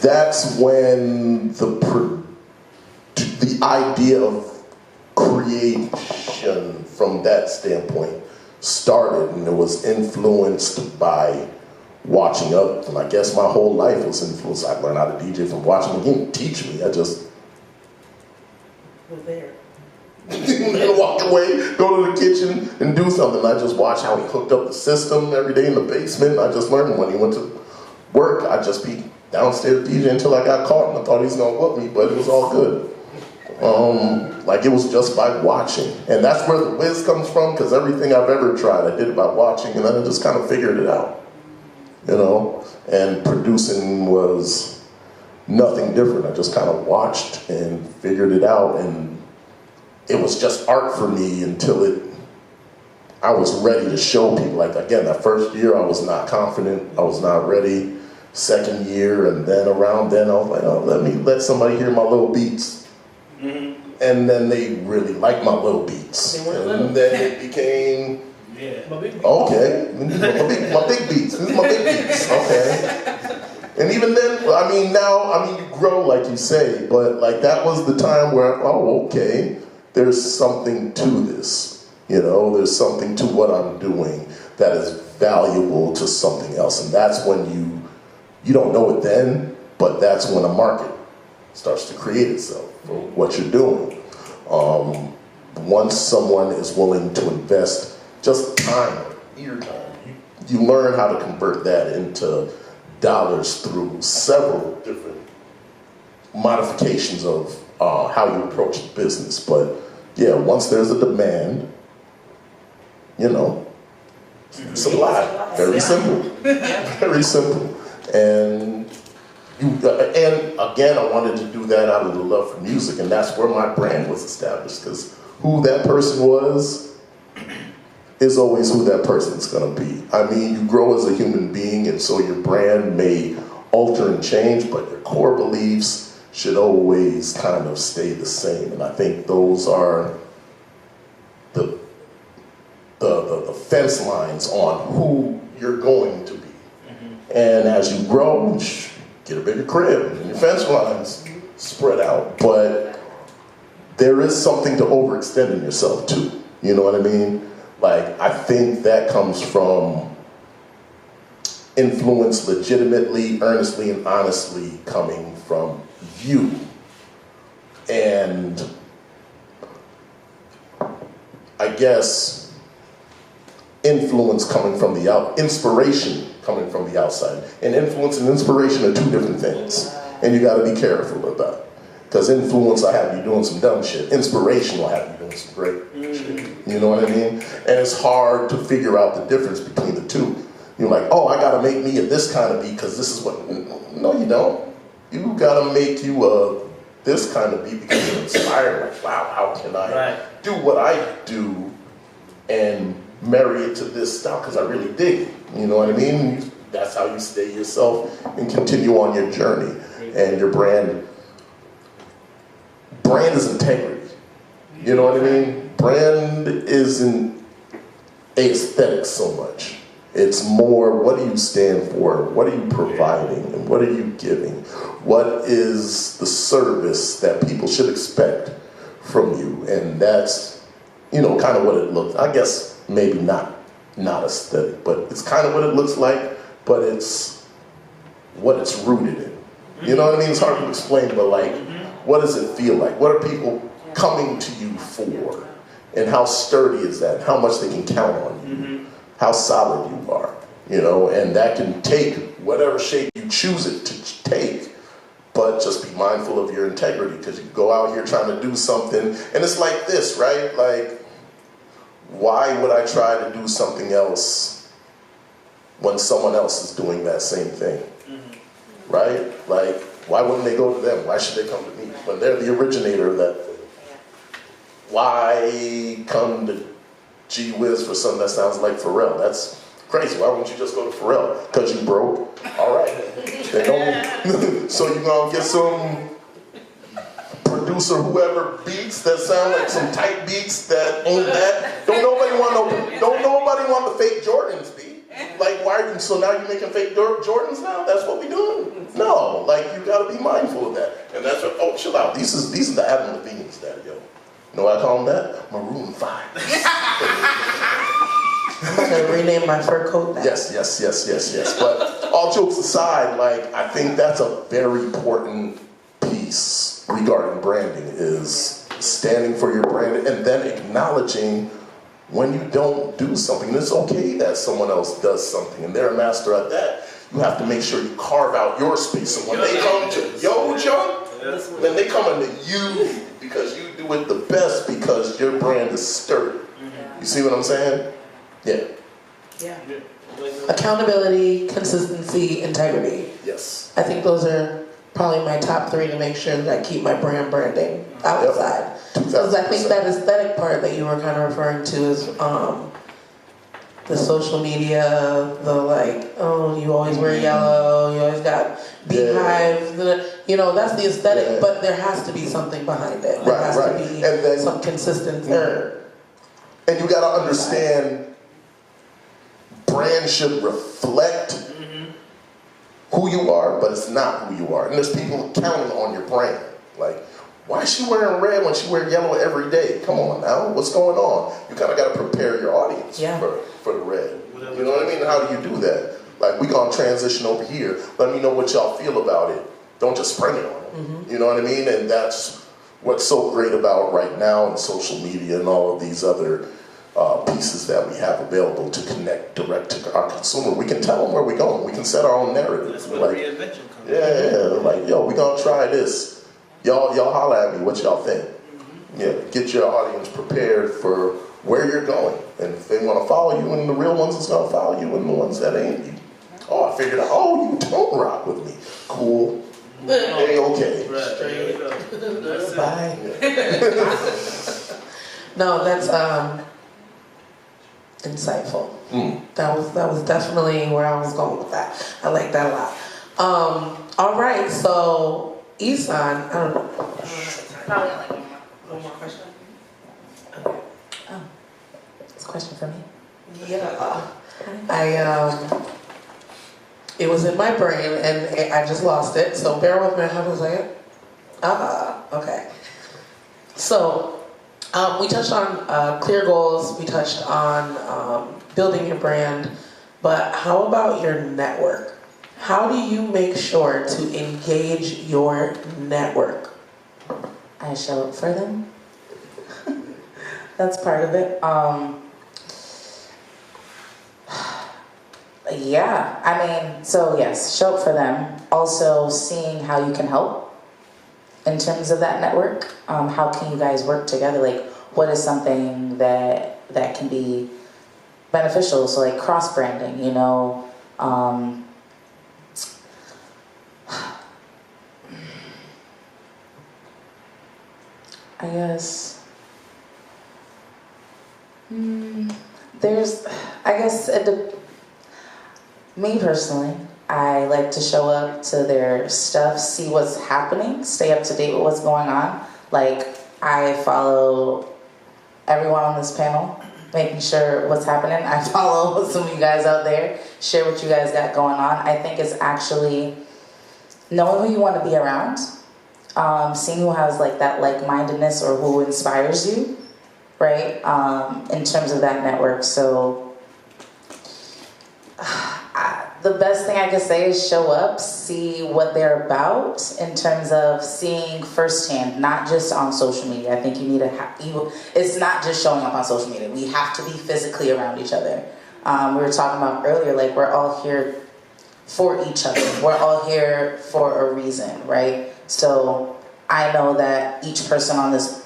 that's when the idea of creation from that standpoint started, and it was influenced by watching others. And I guess my whole life was influenced. I learned how to DJ from watching. He didn't teach me. I just was there. and walk away, go to the kitchen and do something. I just watched how he hooked up the system every day in the basement. I just learned when he went to work, I'd just be downstairs DJ until I got caught, and I thought he was gonna whoop me, but it was all good. Like, it was just by watching. And that's where the whiz comes from, because everything I've ever tried, I did it by watching, and then I just kind of figured it out, you know? And producing was nothing different. I just kind of watched and figured it out, and it was just art for me until I was ready to show people. Like, again, that first year I was not confident, I was not ready. Second year, and then around then I was like, oh, let somebody hear my little beats. Mm-hmm. And then they really liked my little beats. And then it became, okay, my big beats. This is my big beats, okay. And even then, now you grow, like you say, but like that was the time where, oh, okay, there's something to this. You know, there's something to what I'm doing that is valuable to something else. And that's when you don't know it then, but that's when a market starts to create itself for what you're doing. Once someone is willing to invest just time, ear time, you learn how to convert that into dollars through several different modifications of how you approach the business. But yeah, once there's a demand, you know, supply. Very simple. Very simple. And again, I wanted to do that out of the love for music, and that's where my brand was established, because who that person was is always who that person's gonna be. I mean, you grow as a human being, and so your brand may alter and change, but your core beliefs should always kind of stay the same. And I think those are the fence lines on who you're going to be. And as you grow, get a bigger crib, and your fence lines spread out. But there is something to overextending yourself too. You know what I mean? Like, I think that comes from influence legitimately, earnestly, and honestly coming from you. And I guess influence coming from the inspiration coming from the outside. And influence and inspiration are two different things. And you gotta be careful about it. Because influence will have you doing some dumb shit. Inspiration will have you doing some great shit. You know what I mean? And it's hard to figure out the difference between the two. You're like, oh, I gotta make me a this kind of beat because this is what, no you don't. You gotta make you a this kind of beat because you're inspired. Like, wow, how can I do what I do and marry it to this style because I really dig it. You know what I mean? That's how you stay yourself and continue on your journey. And your brand is integrity. You know what I mean? Brand isn't aesthetic so much. It's more, what do you stand for? What are you providing? And what are you giving? What is the service that people should expect from you? And that's you know, kind of what it looks. I guess maybe not aesthetic, but it's kind of what it looks like. But it's what it's rooted in. You know what I mean? It's hard to explain, but like, what does it feel like? What are people coming to you for? And how sturdy is that? How much they can count on you? How solid you are, you know? And that can take whatever shape you choose it to take, but just be mindful of your integrity, because you go out here trying to do something, and it's like this, right? Like, why would I try to do something else when someone else is doing that same thing? Right? Like, why wouldn't they go to them? Why should they come to me when they're the originator of that thing? Why come to G-Whiz for something that sounds like Pharrell? That's crazy. Why wouldn't you just go to Pharrell? Because you broke? All right. Then don't. So you're going to get some producer, whoever, beats that sound like some tight beats that ain't that. Don't nobody want the fake Jordans, B. Like, why are you, so now you're making fake Jordans now? That's what we doing? No, like, you gotta be mindful of that. And that's what, oh, chill out. These are the Adam Levine's, Daddy, yo. You know what I call them that? Maroon 5. I'm gonna rename my fur coat that. Yes. But all jokes aside, like, I think that's a very important piece regarding branding, is standing for your brand and then acknowledging when you don't do something. And it's okay that someone else does something and they're a master at that. You have to make sure you carve out your space. So when they come to when they come into you, because you do it the best, because your brand is sturdy. You see what I'm saying? Yeah. Accountability, consistency, integrity. Yes. I think those are probably my top 3 to make sure that I keep my branding outside. Because I think that aesthetic part that you were kind of referring to is the social media, the like, oh, you always wear yellow, you always got beehives, you know, that's the aesthetic, but there has to be something behind it. There has to be and then, some consistency. And you got to understand, brand should reflect who you are, but it's not who you are. And there's people counting on your brand. Like, why is she wearing red when she wears yellow every day? Come on now, what's going on? You kind of got to prepare your audience for the red. You know what I mean? How do you do that? Like, we gonna transition over here. Let me know what y'all feel about it. Don't just spring it on them. You know what I mean? And that's what's so great about right now in social media and all of these other pieces that we have available to connect direct to our consumer. We can tell them where we're going. We can set our own narrative. That's where like, reinvention comes. Yeah, like, yo, we gonna try this. Y'all holler at me, what y'all think? Yeah, get your audience prepared for where you're going. And if they want to follow you, and the real ones is going to follow you, and the ones that ain't, you, oh, I figured out, oh, you don't rock with me. Cool. Hey, okay. Right. Bye. No, that's insightful. That was definitely where I was going with that. I like that a lot. All right, so Ysanne, I don't know. Probably like one more question. Okay. Oh, it's a question for me. Yeah. It was in my brain and I just lost it, so bear with me. How was it? Okay. So, we touched on clear goals, we touched on building your brand, but how about your network? How do you make sure to engage your network? I show up for them. That's part of it. Yeah, I mean, so yes, show up for them. Also seeing how you can help in terms of that network. How can you guys work together? Like, what is something that can be beneficial? So like cross-branding, you know, I guess me personally, I like to show up to their stuff, see what's happening, stay up to date with what's going on. Like, I follow everyone on this panel, making sure what's happening. I follow some of you guys out there, share what you guys got going on. I think it's actually knowing who you want to be around, seeing who has like that like-mindedness or who inspires you, right? In terms of that network. So the best thing I can say is show up, see what they're about in terms of seeing firsthand, not just on social media. I think you need to it's not just showing up on social media. We have to be physically around each other. We were talking about earlier, like we're all here for each other. We're all here for a reason, right? So I know that each person on this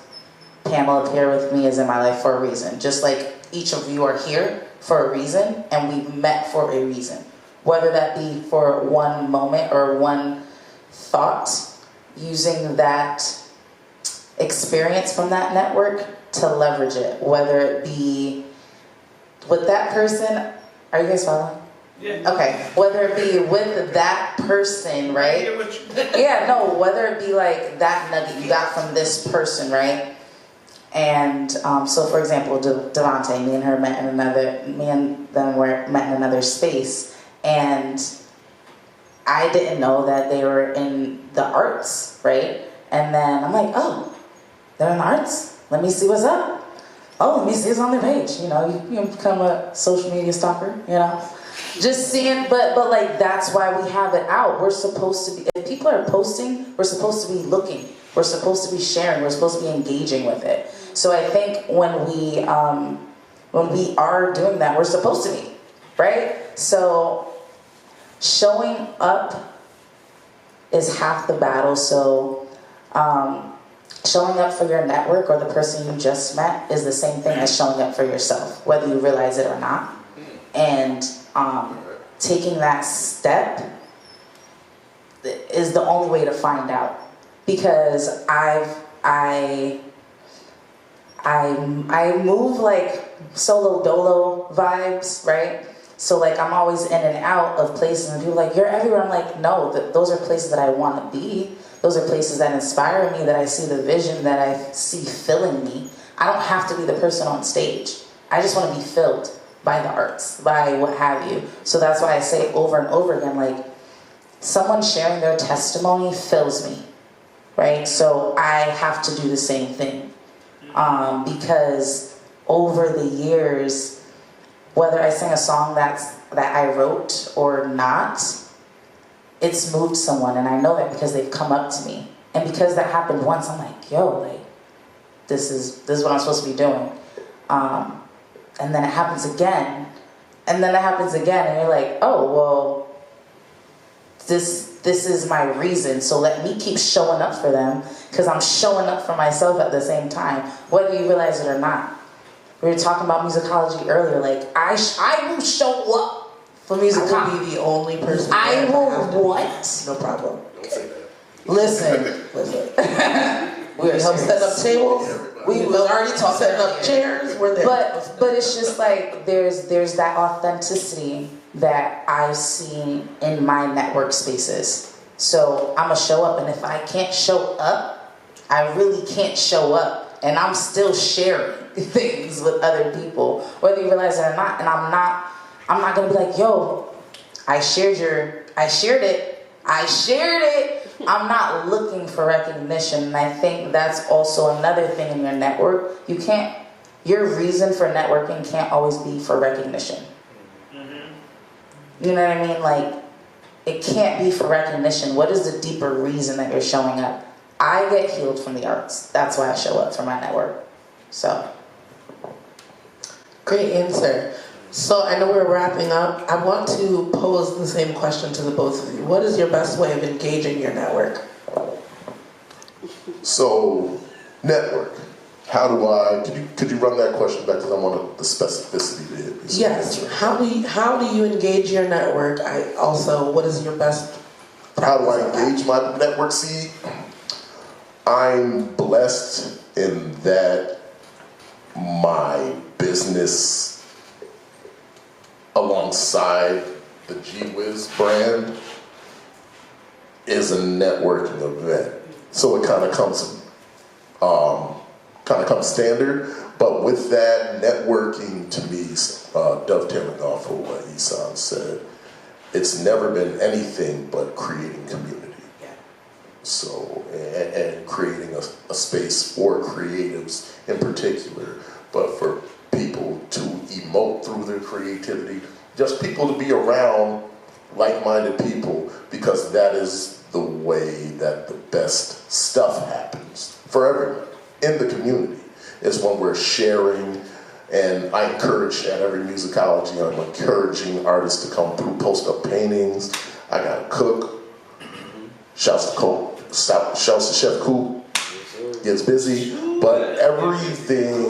panel up here with me is in my life for a reason. Just like each of you are here for a reason, and we've met for a reason. Whether that be for one moment or one thought, using that experience from that network to leverage it. Whether it be with that person, are you guys following? Yeah. Okay, whether it be with that person, right? Yeah, no, whether it be like that nugget you got from this person, right? And so, for example, Devontae, me and them met in another space, and I didn't know that they were in the arts, right? And then I'm like, oh, they're in the arts? Let me see what's up. Oh, let me see what's on their page. You know, you become a social media stalker, you know? Just seeing, but like that's why we have it out. We're supposed to be, if people are posting, we're supposed to be looking. We're supposed to be sharing. We're supposed to be engaging with it. So I think when we are doing that, we're supposed to be, right? So showing up is half the battle. So showing up for your network or the person you just met is the same thing as showing up for yourself, whether you realize it or not. And taking that step is the only way to find out. Because I move like solo dolo vibes, right? So like I'm always in and out of places, and people are like, you're everywhere. I'm like, no, those are places that I want to be. Those are places that inspire me, that I see the vision, that I see filling me. I don't have to be the person on stage. I just want to be filled by the arts, by what have you. So that's why I say over and over again, like, someone sharing their testimony fills me, right? So I have to do the same thing. Because over the years, whether I sing a song that I wrote or not, it's moved someone, and I know that because they've come up to me. And because that happened once, I'm like, yo, like, this is what I'm supposed to be doing. And then it happens again, and then it happens again, and you're like, oh, well, this is my reason, so let me keep showing up for them, because I'm showing up for myself at the same time, whether you realize it or not. We were talking about musicology earlier, like, I will show up for musicology. I will be the only person. I will what? No problem. Don't say that. Listen. We help set up tables. We was already setting up chairs. We're there. But it's just like there's that authenticity that I've seen in my network spaces. So I'm gonna show up, and if I can't show up, I really can't show up, and I'm still sharing things with other people, whether you realize it or not. And I'm not gonna be like, yo, I shared it. I'm not looking for recognition, and I think that's also another thing in your network. Your reason for networking can't always be for recognition. You know what I mean? Like, it can't be for recognition. What is the deeper reason that you're showing up? I get healed from the arts. That's why I show up for my network. So. Great answer. So I know we're wrapping up. I want to pose the same question to the both of you. What is your best way of engaging your network? So, network. How do I, could you run that question back, because I want the specificity to hit me. Yes. How do you engage your network? What is your best How do I engage my network? See, I'm blessed in that my business alongside the G-Whiz brand is a networking event. So it kind of comes standard, but with that, networking to me, dovetailing off of what Ysanne said, it's never been anything but creating community. Yeah. So, and creating a space for creatives in particular, but for people to emote through their creativity, just people to be around like-minded people, because that is the way that the best stuff happens for everyone in the community. Is when we're sharing, and I encourage at every musicology, I'm encouraging artists to come through, post up paintings. I gotta cook. Shouts to Chef Coop, gets busy, but everything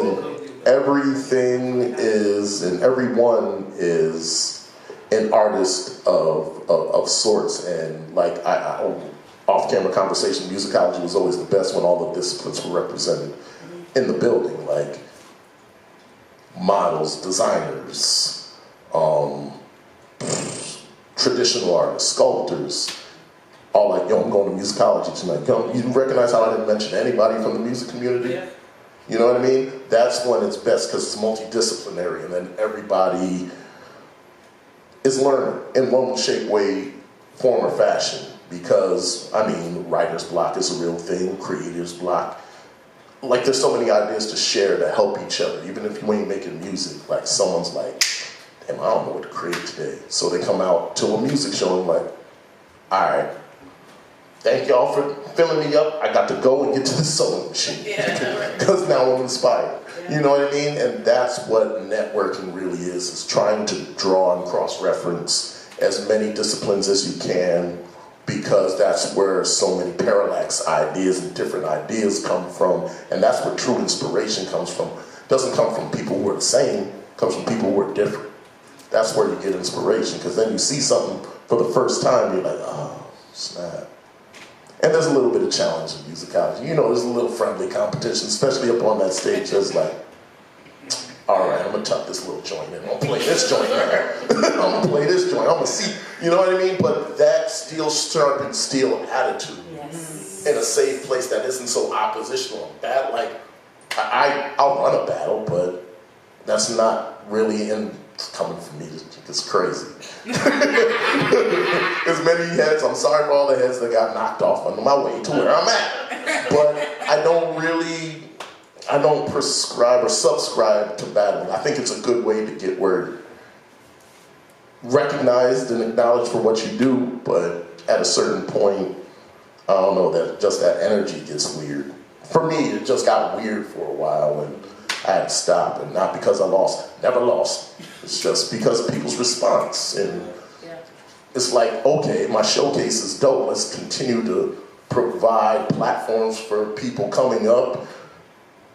is, and everyone is an artist of sorts. And like off-camera conversation, musicology was always the best when all the disciplines were represented in the building, like models, designers, traditional artists, sculptors, all like, yo, I'm going to musicology tonight. You recognize how I didn't mention anybody from the music community? Yeah. You know what I mean? That's when it's best, because it's multidisciplinary, and then everybody is learning in one shape, way, form, or fashion. Because, I mean, writer's block is a real thing, creator's block. Like, there's so many ideas to share that help each other, even if you ain't making music. Like, someone's like, damn, I don't know what to create today. So they come out to a music show and like, all right, thank y'all for filling me up. I got to go and get to the sewing machine. Because now I'm inspired. You know what I mean? And that's what networking really is trying to draw and cross-reference as many disciplines as you can, because that's where so many parallax ideas and different ideas come from, and that's where true inspiration comes from. It doesn't come from people who are the same, it comes from people who are different. That's where you get inspiration, because then you see something for the first time, you're like, oh, snap. And there's a little bit of challenge in musicology. You know, there's a little friendly competition, especially up on that stage. There's like, all right, I'm gonna tuck this little joint in. I'm gonna play this joint now. I'm gonna play this joint. I'm gonna see, you know what I mean? But that steel sharp and steel attitude in a safe place that isn't so oppositional and bad. Like, I'll run a battle, but that's not really coming from me. It's crazy. As many heads, I'm sorry for all the heads that got knocked off on my way to where I'm at. But I don't prescribe or subscribe to battling. I think it's a good way to get where recognized and acknowledged for what you do, but at a certain point, I don't know, that just that energy gets weird. For me, it just got weird for a while, and I had to stop, and not because I lost, never lost. It's just because of people's response. And it's like, okay, my showcase is dope. Let's continue to provide platforms for people coming up,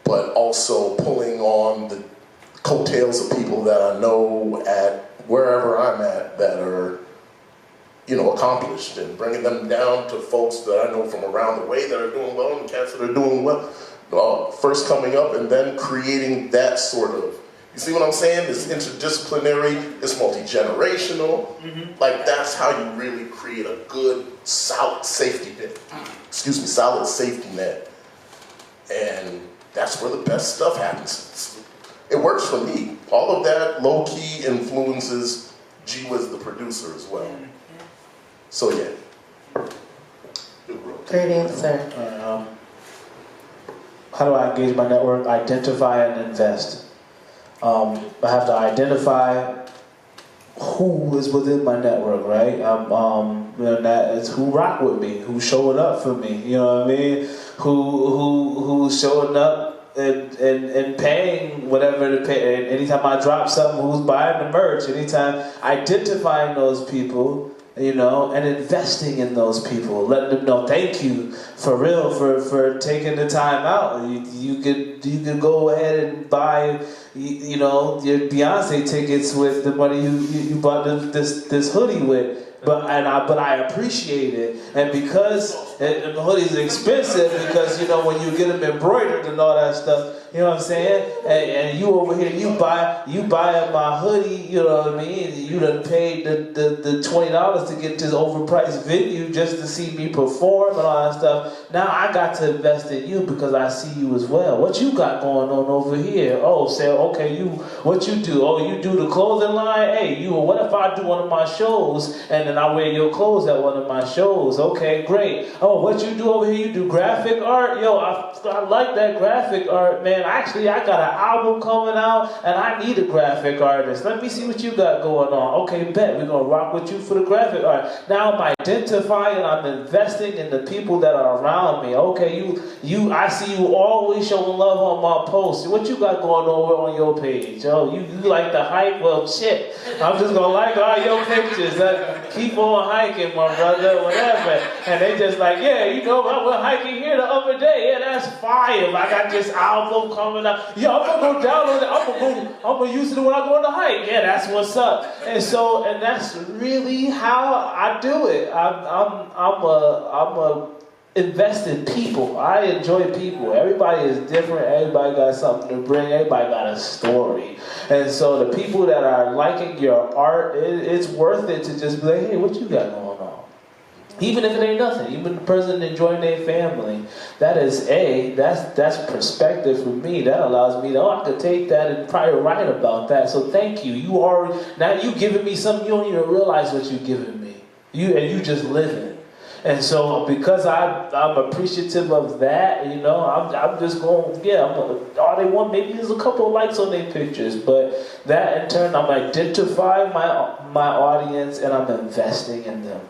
but also pulling on the coattails of people that I know at wherever I'm at that are, you know, accomplished, and bringing them down to folks that I know from around the way that are doing well, and cats that are doing well. First coming up, and then creating that sort of, you see what I'm saying? It's interdisciplinary, it's multi-generational. Like, that's how you really create a good, solid safety net. Solid safety net. And that's where the best stuff happens. It works for me. All of that low-key influences G-Whiz, the producer, as well. So, yeah. Great answer. How do I engage my network? Identify and invest. I have to identify who is within my network, right? That is who rock with me, who's showing up for me. You know what I mean? Who's showing up and paying whatever to pay. And anytime I drop something, who's buying the merch? Anytime identifying those people, you know, and investing in those people, letting them know thank you for real for taking the time out. You could go ahead and buy, you know, your Beyonce tickets with the money you bought this hoodie with. But I appreciate it, and because the hoodies are expensive, because you know when you get them embroidered and all that stuff, you know what I'm saying? And you over here, you buy my hoodie, you know what I mean? You done paid the $20 to get to this overpriced venue just to see me perform and all that stuff. Now I got to invest in you because I see you as well. What you got going on over here? Oh, say okay, what you do? Oh, you do the clothing line? Hey, what if I do one of my shows and then I wear your clothes at one of my shows? Okay, great. Oh, what you do over here? You do graphic art? Yo, I like that graphic art, man. man, actually I got an album coming out and I need a graphic artist. Let me see what you got going on. Okay, bet, we're going to rock with you for the graphic art. Now I'm identifying, I'm investing in the people that are around me. Okay, I see you always showing love on my posts. What you got going on your page? Oh, you like the hike? Well, shit. I'm just going to like all your pictures. Keep on hiking, my brother, whatever. And they just like, yeah, you know, I went hiking here the other day. Yeah, that's fire. I got this album coming out. Yeah, I'm going to go download it. I'm going to use it when I go on the hike. Yeah, that's what's up. And that's really how I do it. I'm a invest in people. I enjoy people. Everybody is different. Everybody got something to bring. Everybody got a story. And so the people that are liking your art, it's worth it to just be like, hey, what you got going on? Even if it ain't nothing. Even the person enjoying their family. That's perspective for me. That allows me to, I could take that and probably write about that. So thank you. Now you giving me something, you don't even realize what you're giving me. You just living. And so, because I'm appreciative of that, you know, I'm just going, all they want, maybe there's a couple of likes on their pictures, but that in turn, I'm identifying my audience and I'm investing in them.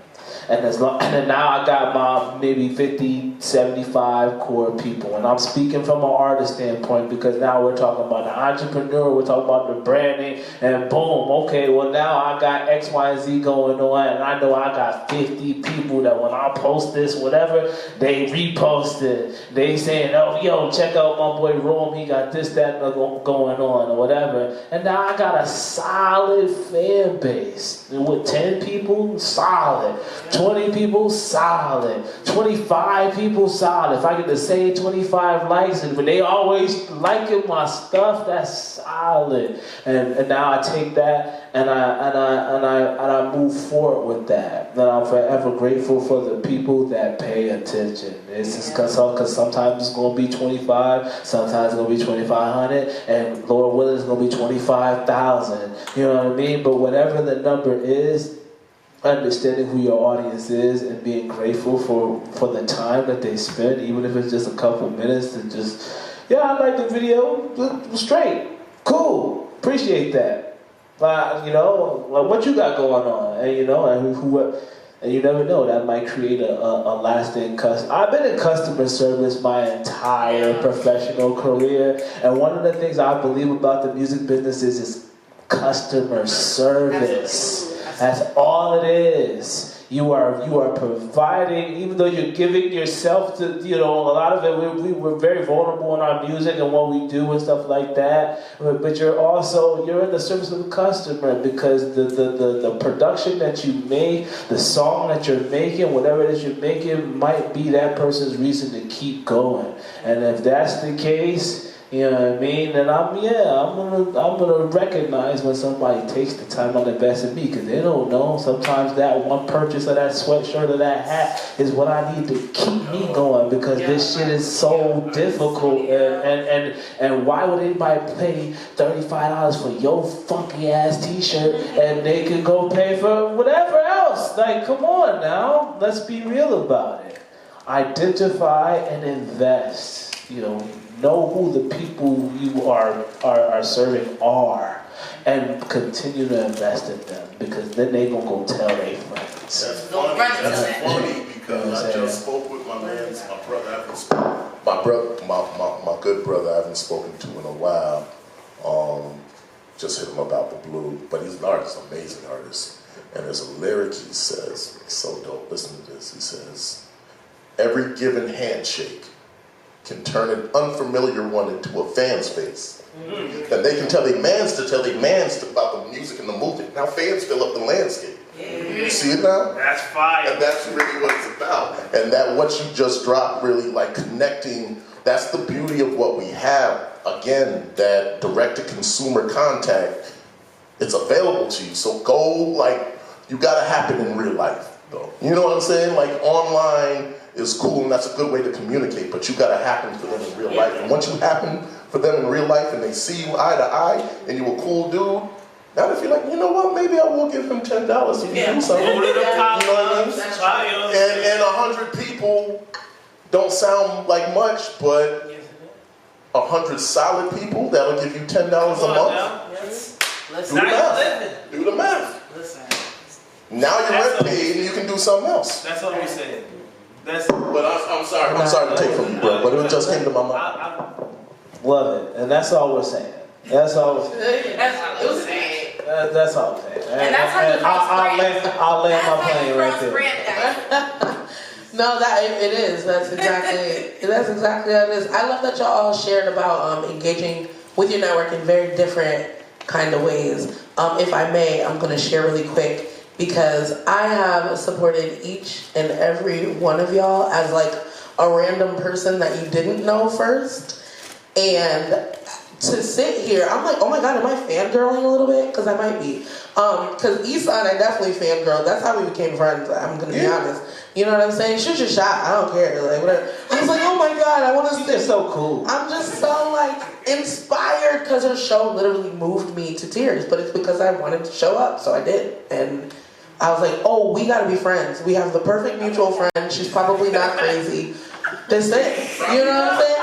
And then now I got my maybe 50, 75 core people. And I'm speaking from an artist standpoint because now we're talking about the entrepreneur, we're talking about the branding, and boom, okay, well now I got X, Y, and Z going on, and I know I got 50 people that when I post this, whatever, they repost it. They saying, oh, yo, check out my boy Jerome, he got this, that, going on, or whatever. And now I got a solid fan base. With 10 people, solid. 20 people, solid. 25 people, solid. If I get the same 25 likes, and when they always liking my stuff, that's solid. And now I take that and I move forward with that. And I'm forever grateful for the people that pay attention. It's just because sometimes it's going to be 25, sometimes it's going to be 2,500, and Lord willing, it's going to be 25,000. You know what I mean? But whatever the number is, understanding who your audience is and being grateful for the time that they spend, even if it's just a couple minutes to just, yeah, I like the video, straight, cool, appreciate that. You know, what you got going on, and you know, and you never know, that might create a lasting customer. I've been in customer service my entire professional career, and one of the things I believe about the music business is customer service. That's all it is. You are providing, even though you're giving yourself to, you know, a lot of it, we're very vulnerable in our music and what we do and stuff like that. But you're in the service of the customer, because the production that you make, the song that you're making, whatever it is you're making, might be that person's reason to keep going. And if that's the case, you know what I mean? And I'm gonna recognize when somebody takes the time to invest in me, because they don't know. Sometimes that one purchase of that sweatshirt or that hat is what I need to keep me going, because this shit is so difficult. And why would anybody pay $35 for your funky ass t-shirt and they could go pay for whatever else? Like, come on now, let's be real about it. Identify and invest. You know who the people you are serving are, and continue to invest in them, because then they gonna go tell their friends. That's funny because I just spoke with my man, my good brother I haven't spoken to in a while. Just hit him about the blue, but he's an artist, amazing artist. And there's a lyric he says, it's so dope. Listen to this. He says, "Every given handshake can turn an unfamiliar one into a fan's face. And they can tell their mans about the music and the movement. Now fans fill up the landscape." You see it now? That's fire. And that's really what it's about. And that what you just dropped, really like connecting, that's the beauty of what we have. Again, that direct-to-consumer contact, it's available to you. So go, like, you gotta happen in real life, though. You know what I'm saying? Like, online is cool, and that's a good way to communicate, but you gotta happen for them in real life. And once you happen for them in real life and they see you eye to eye and you're a cool dude, now if you're like, you know what, maybe I will give him $10 if you do something. You know what I mean? And 100 people don't sound like much, but 100 solid people, that'll give you $10 a month. Let's Do the math. Do the math. Listen. Now your rent paid and you can do something else. That's what we said. That's. But I'm sorry to take from you, bro, but it just came to my mind. Love it, and that's all we're saying. That's all. That's what it was saying. That's all I'm saying. And that's how you I'll land my plane right there. No, it is. That's exactly how it is. I love that y'all all shared about engaging with your network in very different kind of ways. If I may, I'm going to share really quick because I have supported each and every one of y'all as like a random person that you didn't know first. And to sit here, I'm like, oh my God, am I fangirling a little bit? Because I might be. Because Ysanne, I definitely fangirled. That's how we became friends, I'm going to be honest. You know what I'm saying? Shoot your shot. I don't care. Like, whatever. I was like, oh my God, I want to She's just so cool. I'm just so like inspired because her show literally moved me to tears. But it's because I wanted to show up, so I did. And I was like, oh, we got to be friends. We have the perfect mutual friend. She's probably not crazy. That's it. You know what I'm saying?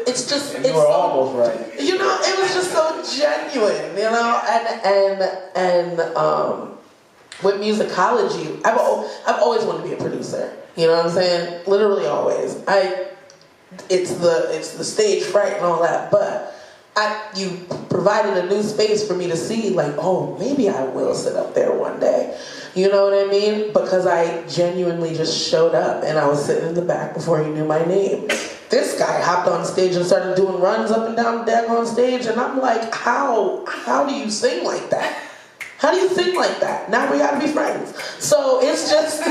It's You were almost right. You know, it was just so genuine, you know? And with musicology, I've always wanted to be a producer. You know what I'm saying? Literally always. It's the stage fright and all that, but you provided a new space for me to see, like, oh, maybe I will sit up there one day. You know what I mean? Because I genuinely just showed up and I was sitting in the back before he knew my name. This guy hopped on stage and started doing runs up and down the daggone stage, and I'm like, how do you sing like that? How do you sing like that? Now we gotta be friends. So it's just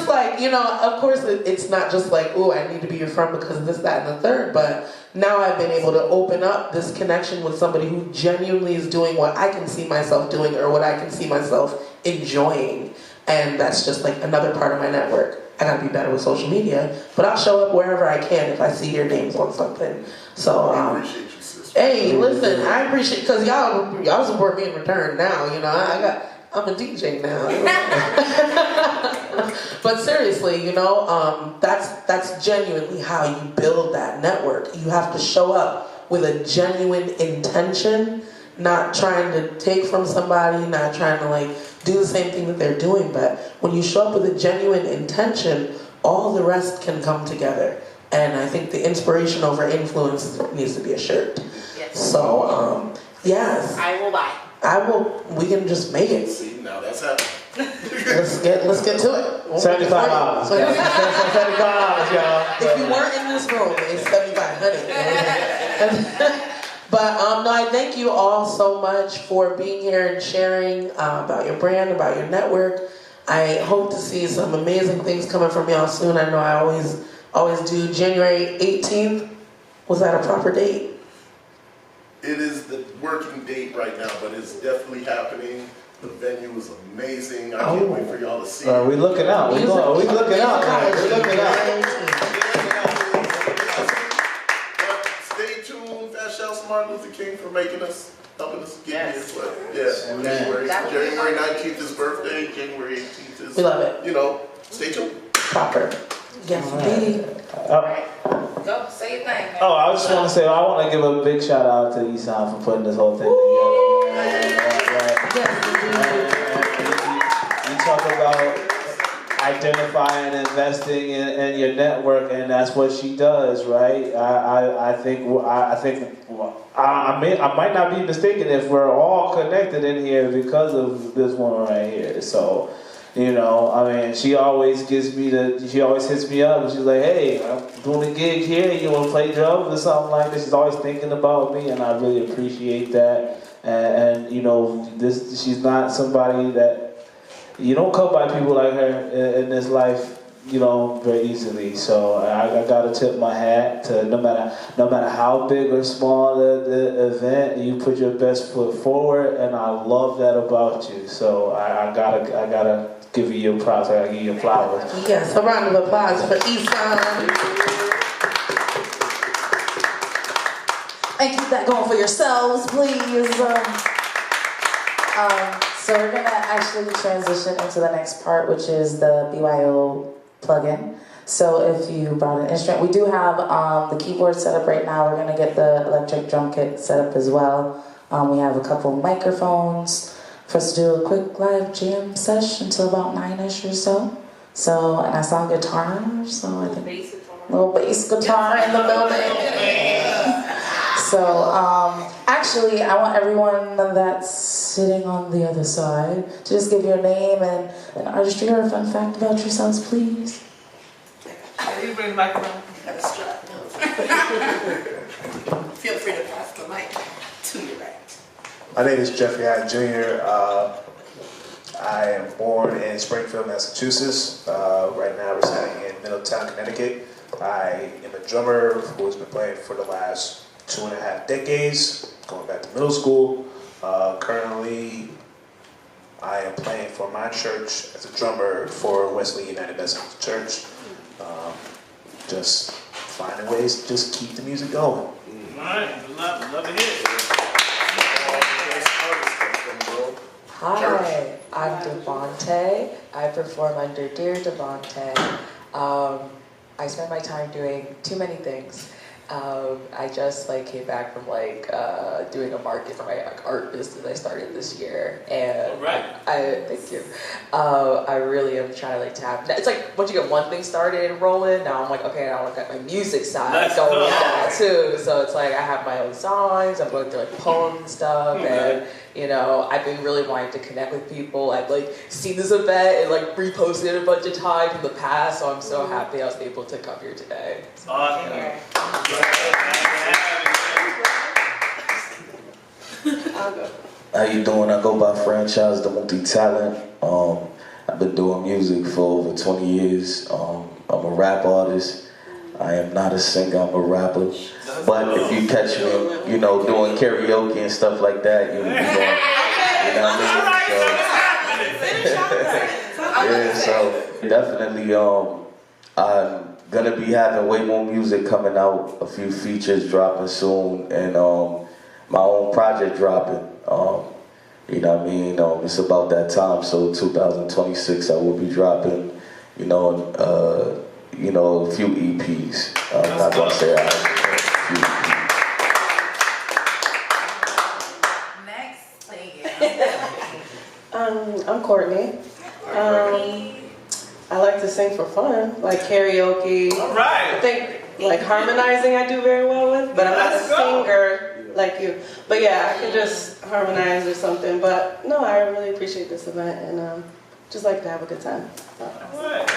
like, you know, of course it's not just like, oh, I need to be your friend because of this, that, and the third, but now I've been able to open up this connection with somebody who genuinely is doing what I can see myself doing or what I can see myself enjoying. And that's just like another part of my network. I gotta be better with social media, but I'll show up wherever I can if I see your names on something. So, I appreciate you, sister. hey, listen, I appreciate, because y'all support me in return now, you know, I'm a DJ now. But seriously, you know, that's genuinely how you build that network. You have to show up with a genuine intention, not trying to take from somebody, not trying to like do the same thing that they're doing, but when you show up with a genuine intention, all the rest can come together. And I think the inspiration over influence needs to be a shirt. Yes. So, yes. I will buy. We can just make it. See, now that's happening. Let's get to it. $75. $75, y'all. If you weren't in this room, it's $7,500. But no, I thank you all so much for being here and sharing about your brand, about your network. I hope to see some amazing things coming from y'all soon. I know I always do. January 18th, was that a proper date? It is the working date right now, but it's definitely happening. The venue is amazing. I can't wait for y'all to see it. We looking out. We looking out. Man. We looking out. But stay tuned, Fat Shouts Martin Luther King for helping us get here. But yeah, January 19th is birthday. January 18th is. We love it. You know, stay tuned. Proper. Yes, indeed. Go, say your thing, man. Oh, I just want to say, I want to give a big shout out to Ysanne for putting this whole thing together. You talk about identifying and investing in your network, and that's what she does, right? I might not be mistaken if we're all connected in here because of this woman right here. So, you know, I mean, she always hits me up and she's like, hey, I'm doing a gig here, you want to play drums or something like this? She's always thinking about me, and I really appreciate that. And you know, she's not somebody that, you don't come by people like her in this life, you know, very easily. So I gotta tip my hat to no matter how big or small the event, you put your best foot forward, and I love that about you. So I gotta give you your props. I gotta give you your flowers. Yes, a round of applause for Ysanne. And keep that going for yourselves, please. So we're gonna actually transition into the next part, which is the BYO plugin. So if you brought an instrument, we do have the keyboard set up right now. We're gonna get the electric drum kit set up as well. We have a couple microphones for us to do a quick live jam session until about 9ish or so. So, and I saw a guitar, so I think little bass guitar in the building. So, actually, I want everyone that's sitting on the other side to just give your name and an artistry or a fun fact about yourselves, please. You bring the microphone. Got a strap. Feel free to pass the mic to your right. My name is Jeffrey Hyde Jr. I am born in Springfield, Massachusetts. Right now residing in Middletown, Connecticut. I am a drummer who has been playing for the last 2.5 decades, going back to middle school. Currently, I am playing for my church as a drummer for Wesley United Methodist Church. Just finding ways to just keep the music going. All right, love to hear it. Hi, I'm Devonte. I perform under Dear Devonte. I spend my time doing too many things. I just came back from doing a market for my art business I started this year, and I thank you. I really am trying to tap. It's like once you get one thing started and rolling, now I'm like, okay, I want to get my music side going with that too. So it's like I have my own songs. I'm going through poems and stuff, and I've been really wanting to connect with people. I've seen this event and reposted it a bunch of times in the past, so I'm so happy I was able to come here today. Awesome. How you doing? I go by franchise, the multi-talent. I've been doing music for over 20 years. I'm a rap artist. I am not a singer, I'm a rapper. But if you catch me, doing karaoke and stuff like that, you know what I mean? So definitely, I'm gonna be having way more music coming out, a few features dropping soon, and my own project dropping. You know what I mean? It's about that time, so 2026 I will be dropping, a few EPs. I'm not gonna say a few Next, I'm Courtney. I like to sing for fun, like karaoke. All right. I think harmonizing I do very well with, but I'm not a singer like you. But yeah, I can just harmonize or something. But no, I really appreciate this event and just like to have a good time. So. All right.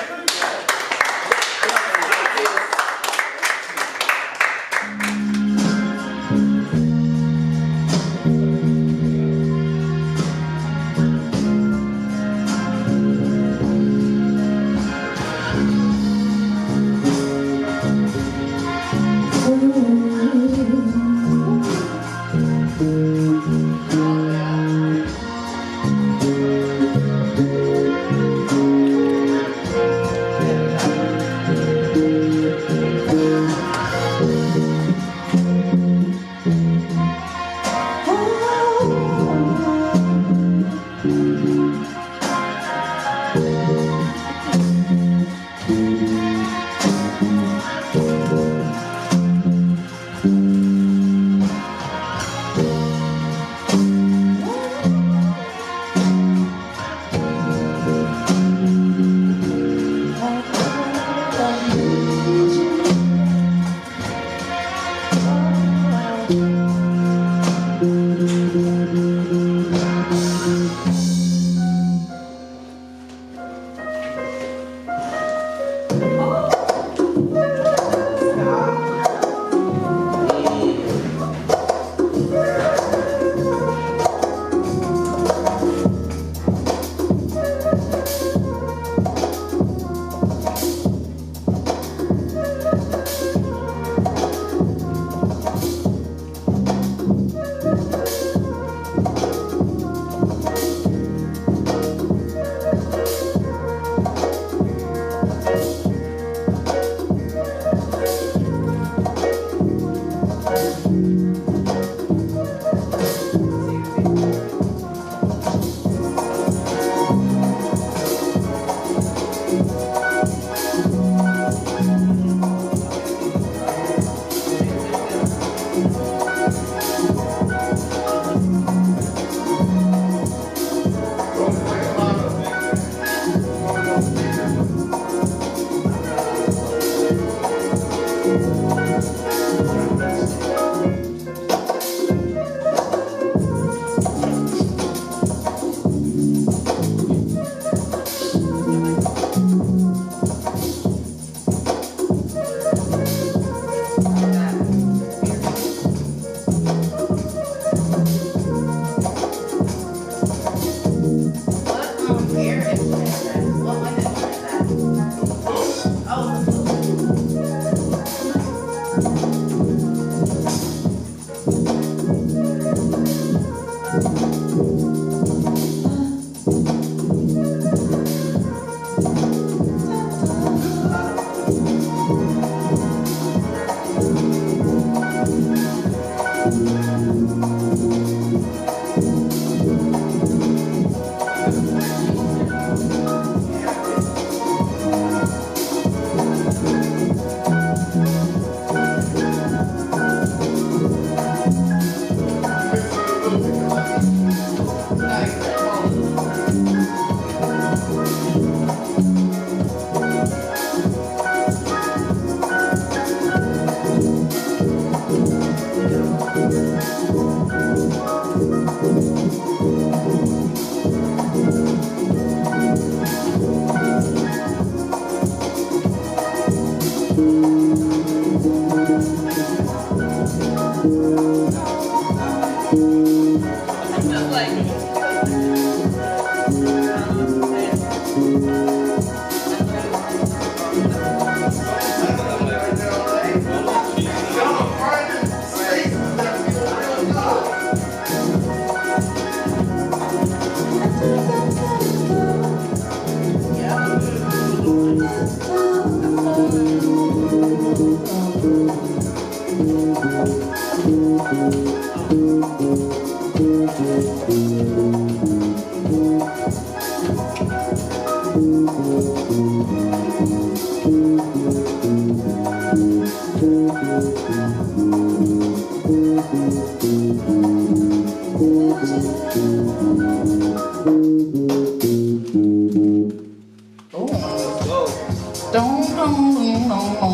I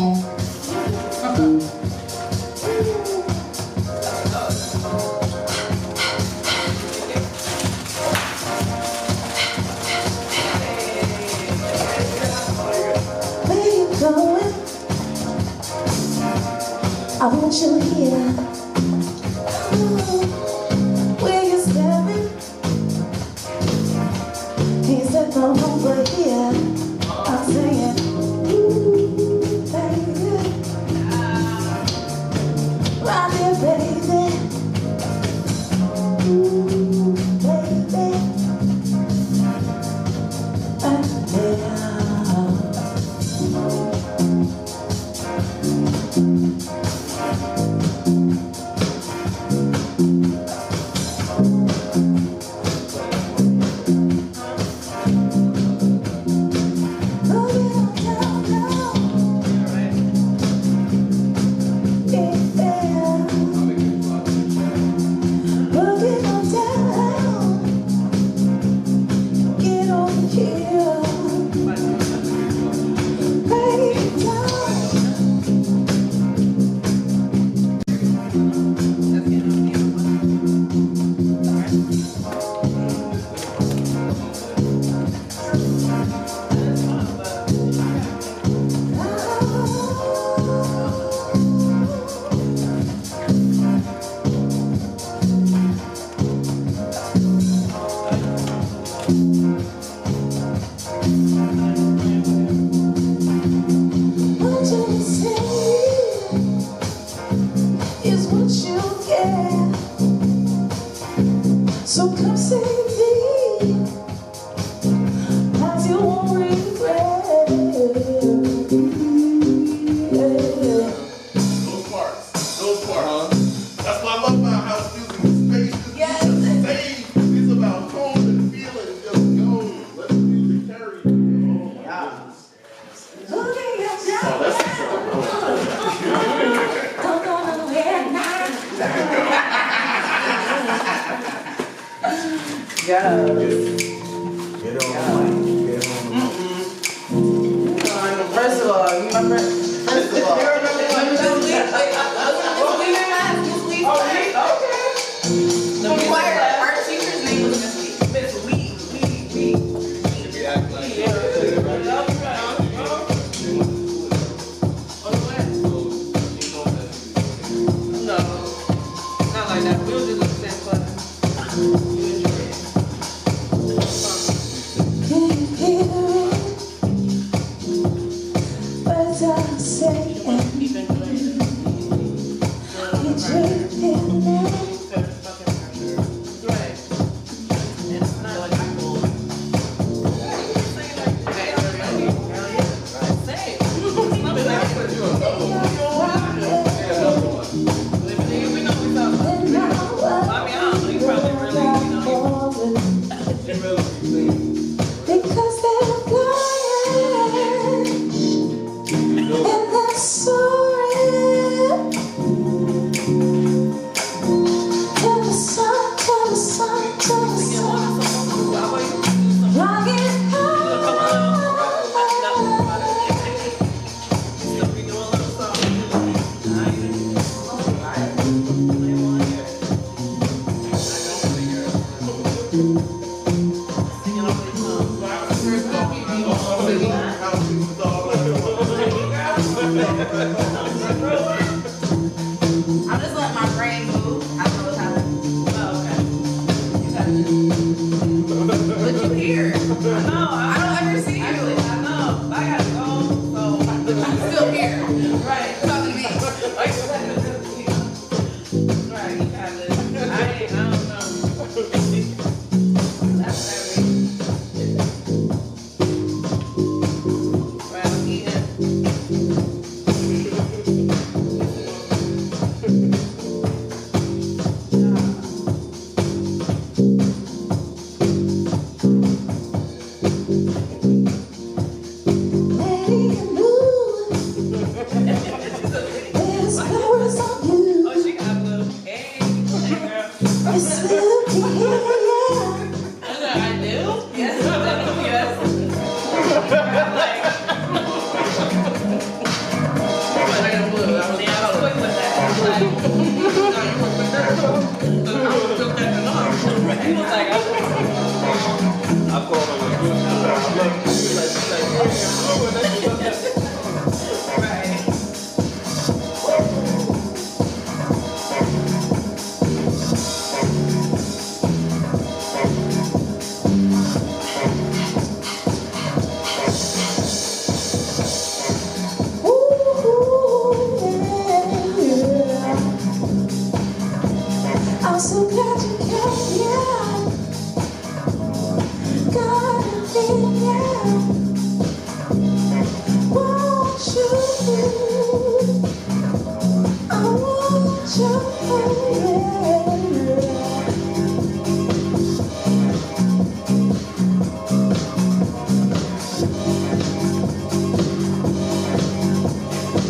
want you here. Where you standing? He said no over here. I'm saying, ooh, baby, right here, baby. Ooh, baby, and there. So come save me, cause you won't regret. Those parts. That's what I love about house music. The space is just safe. It's about tone and feeling. Just go. Let the music carry you. Look at your job. Oh, that's Don't go nowhere now. Yes. Get on the mic. Get on the mic. First of all, you remember? First of all, you remember this week? The choir, our teacher's name was Miss Week. Miss Week. No, not like that. We were just in the same class. Can you hear it? Birds are saying, you dreaming now. Because they're blind and they're sorry.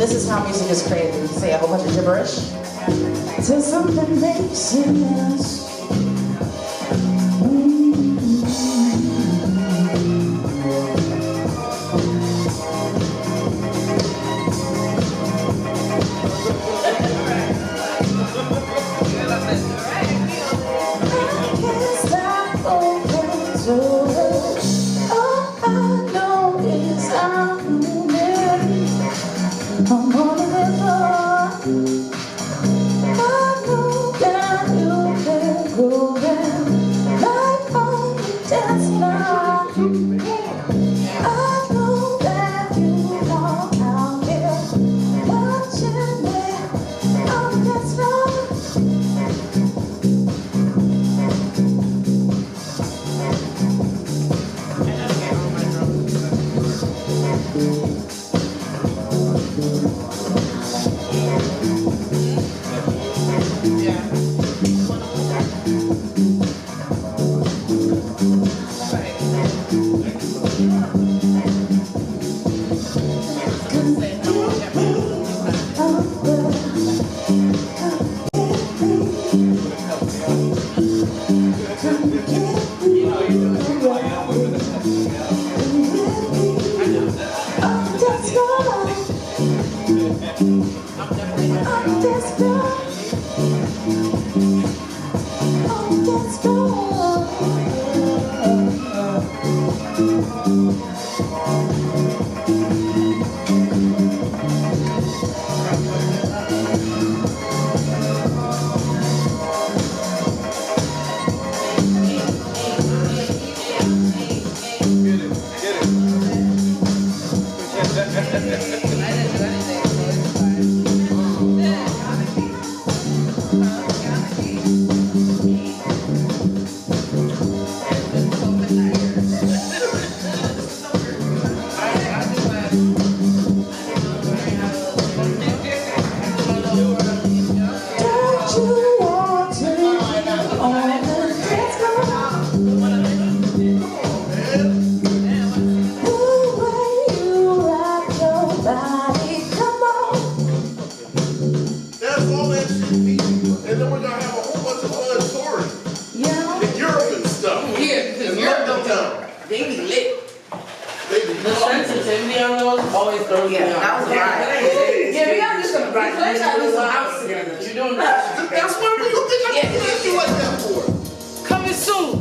This is how music is created. You say a whole bunch of gibberish. Till something makes it last. Coming soon.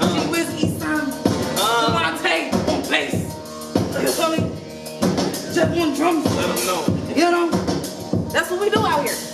G-Whiz, Ysanne, on bass. You feel me? Jeff on drums. Let them know. You know? That's what we do out here.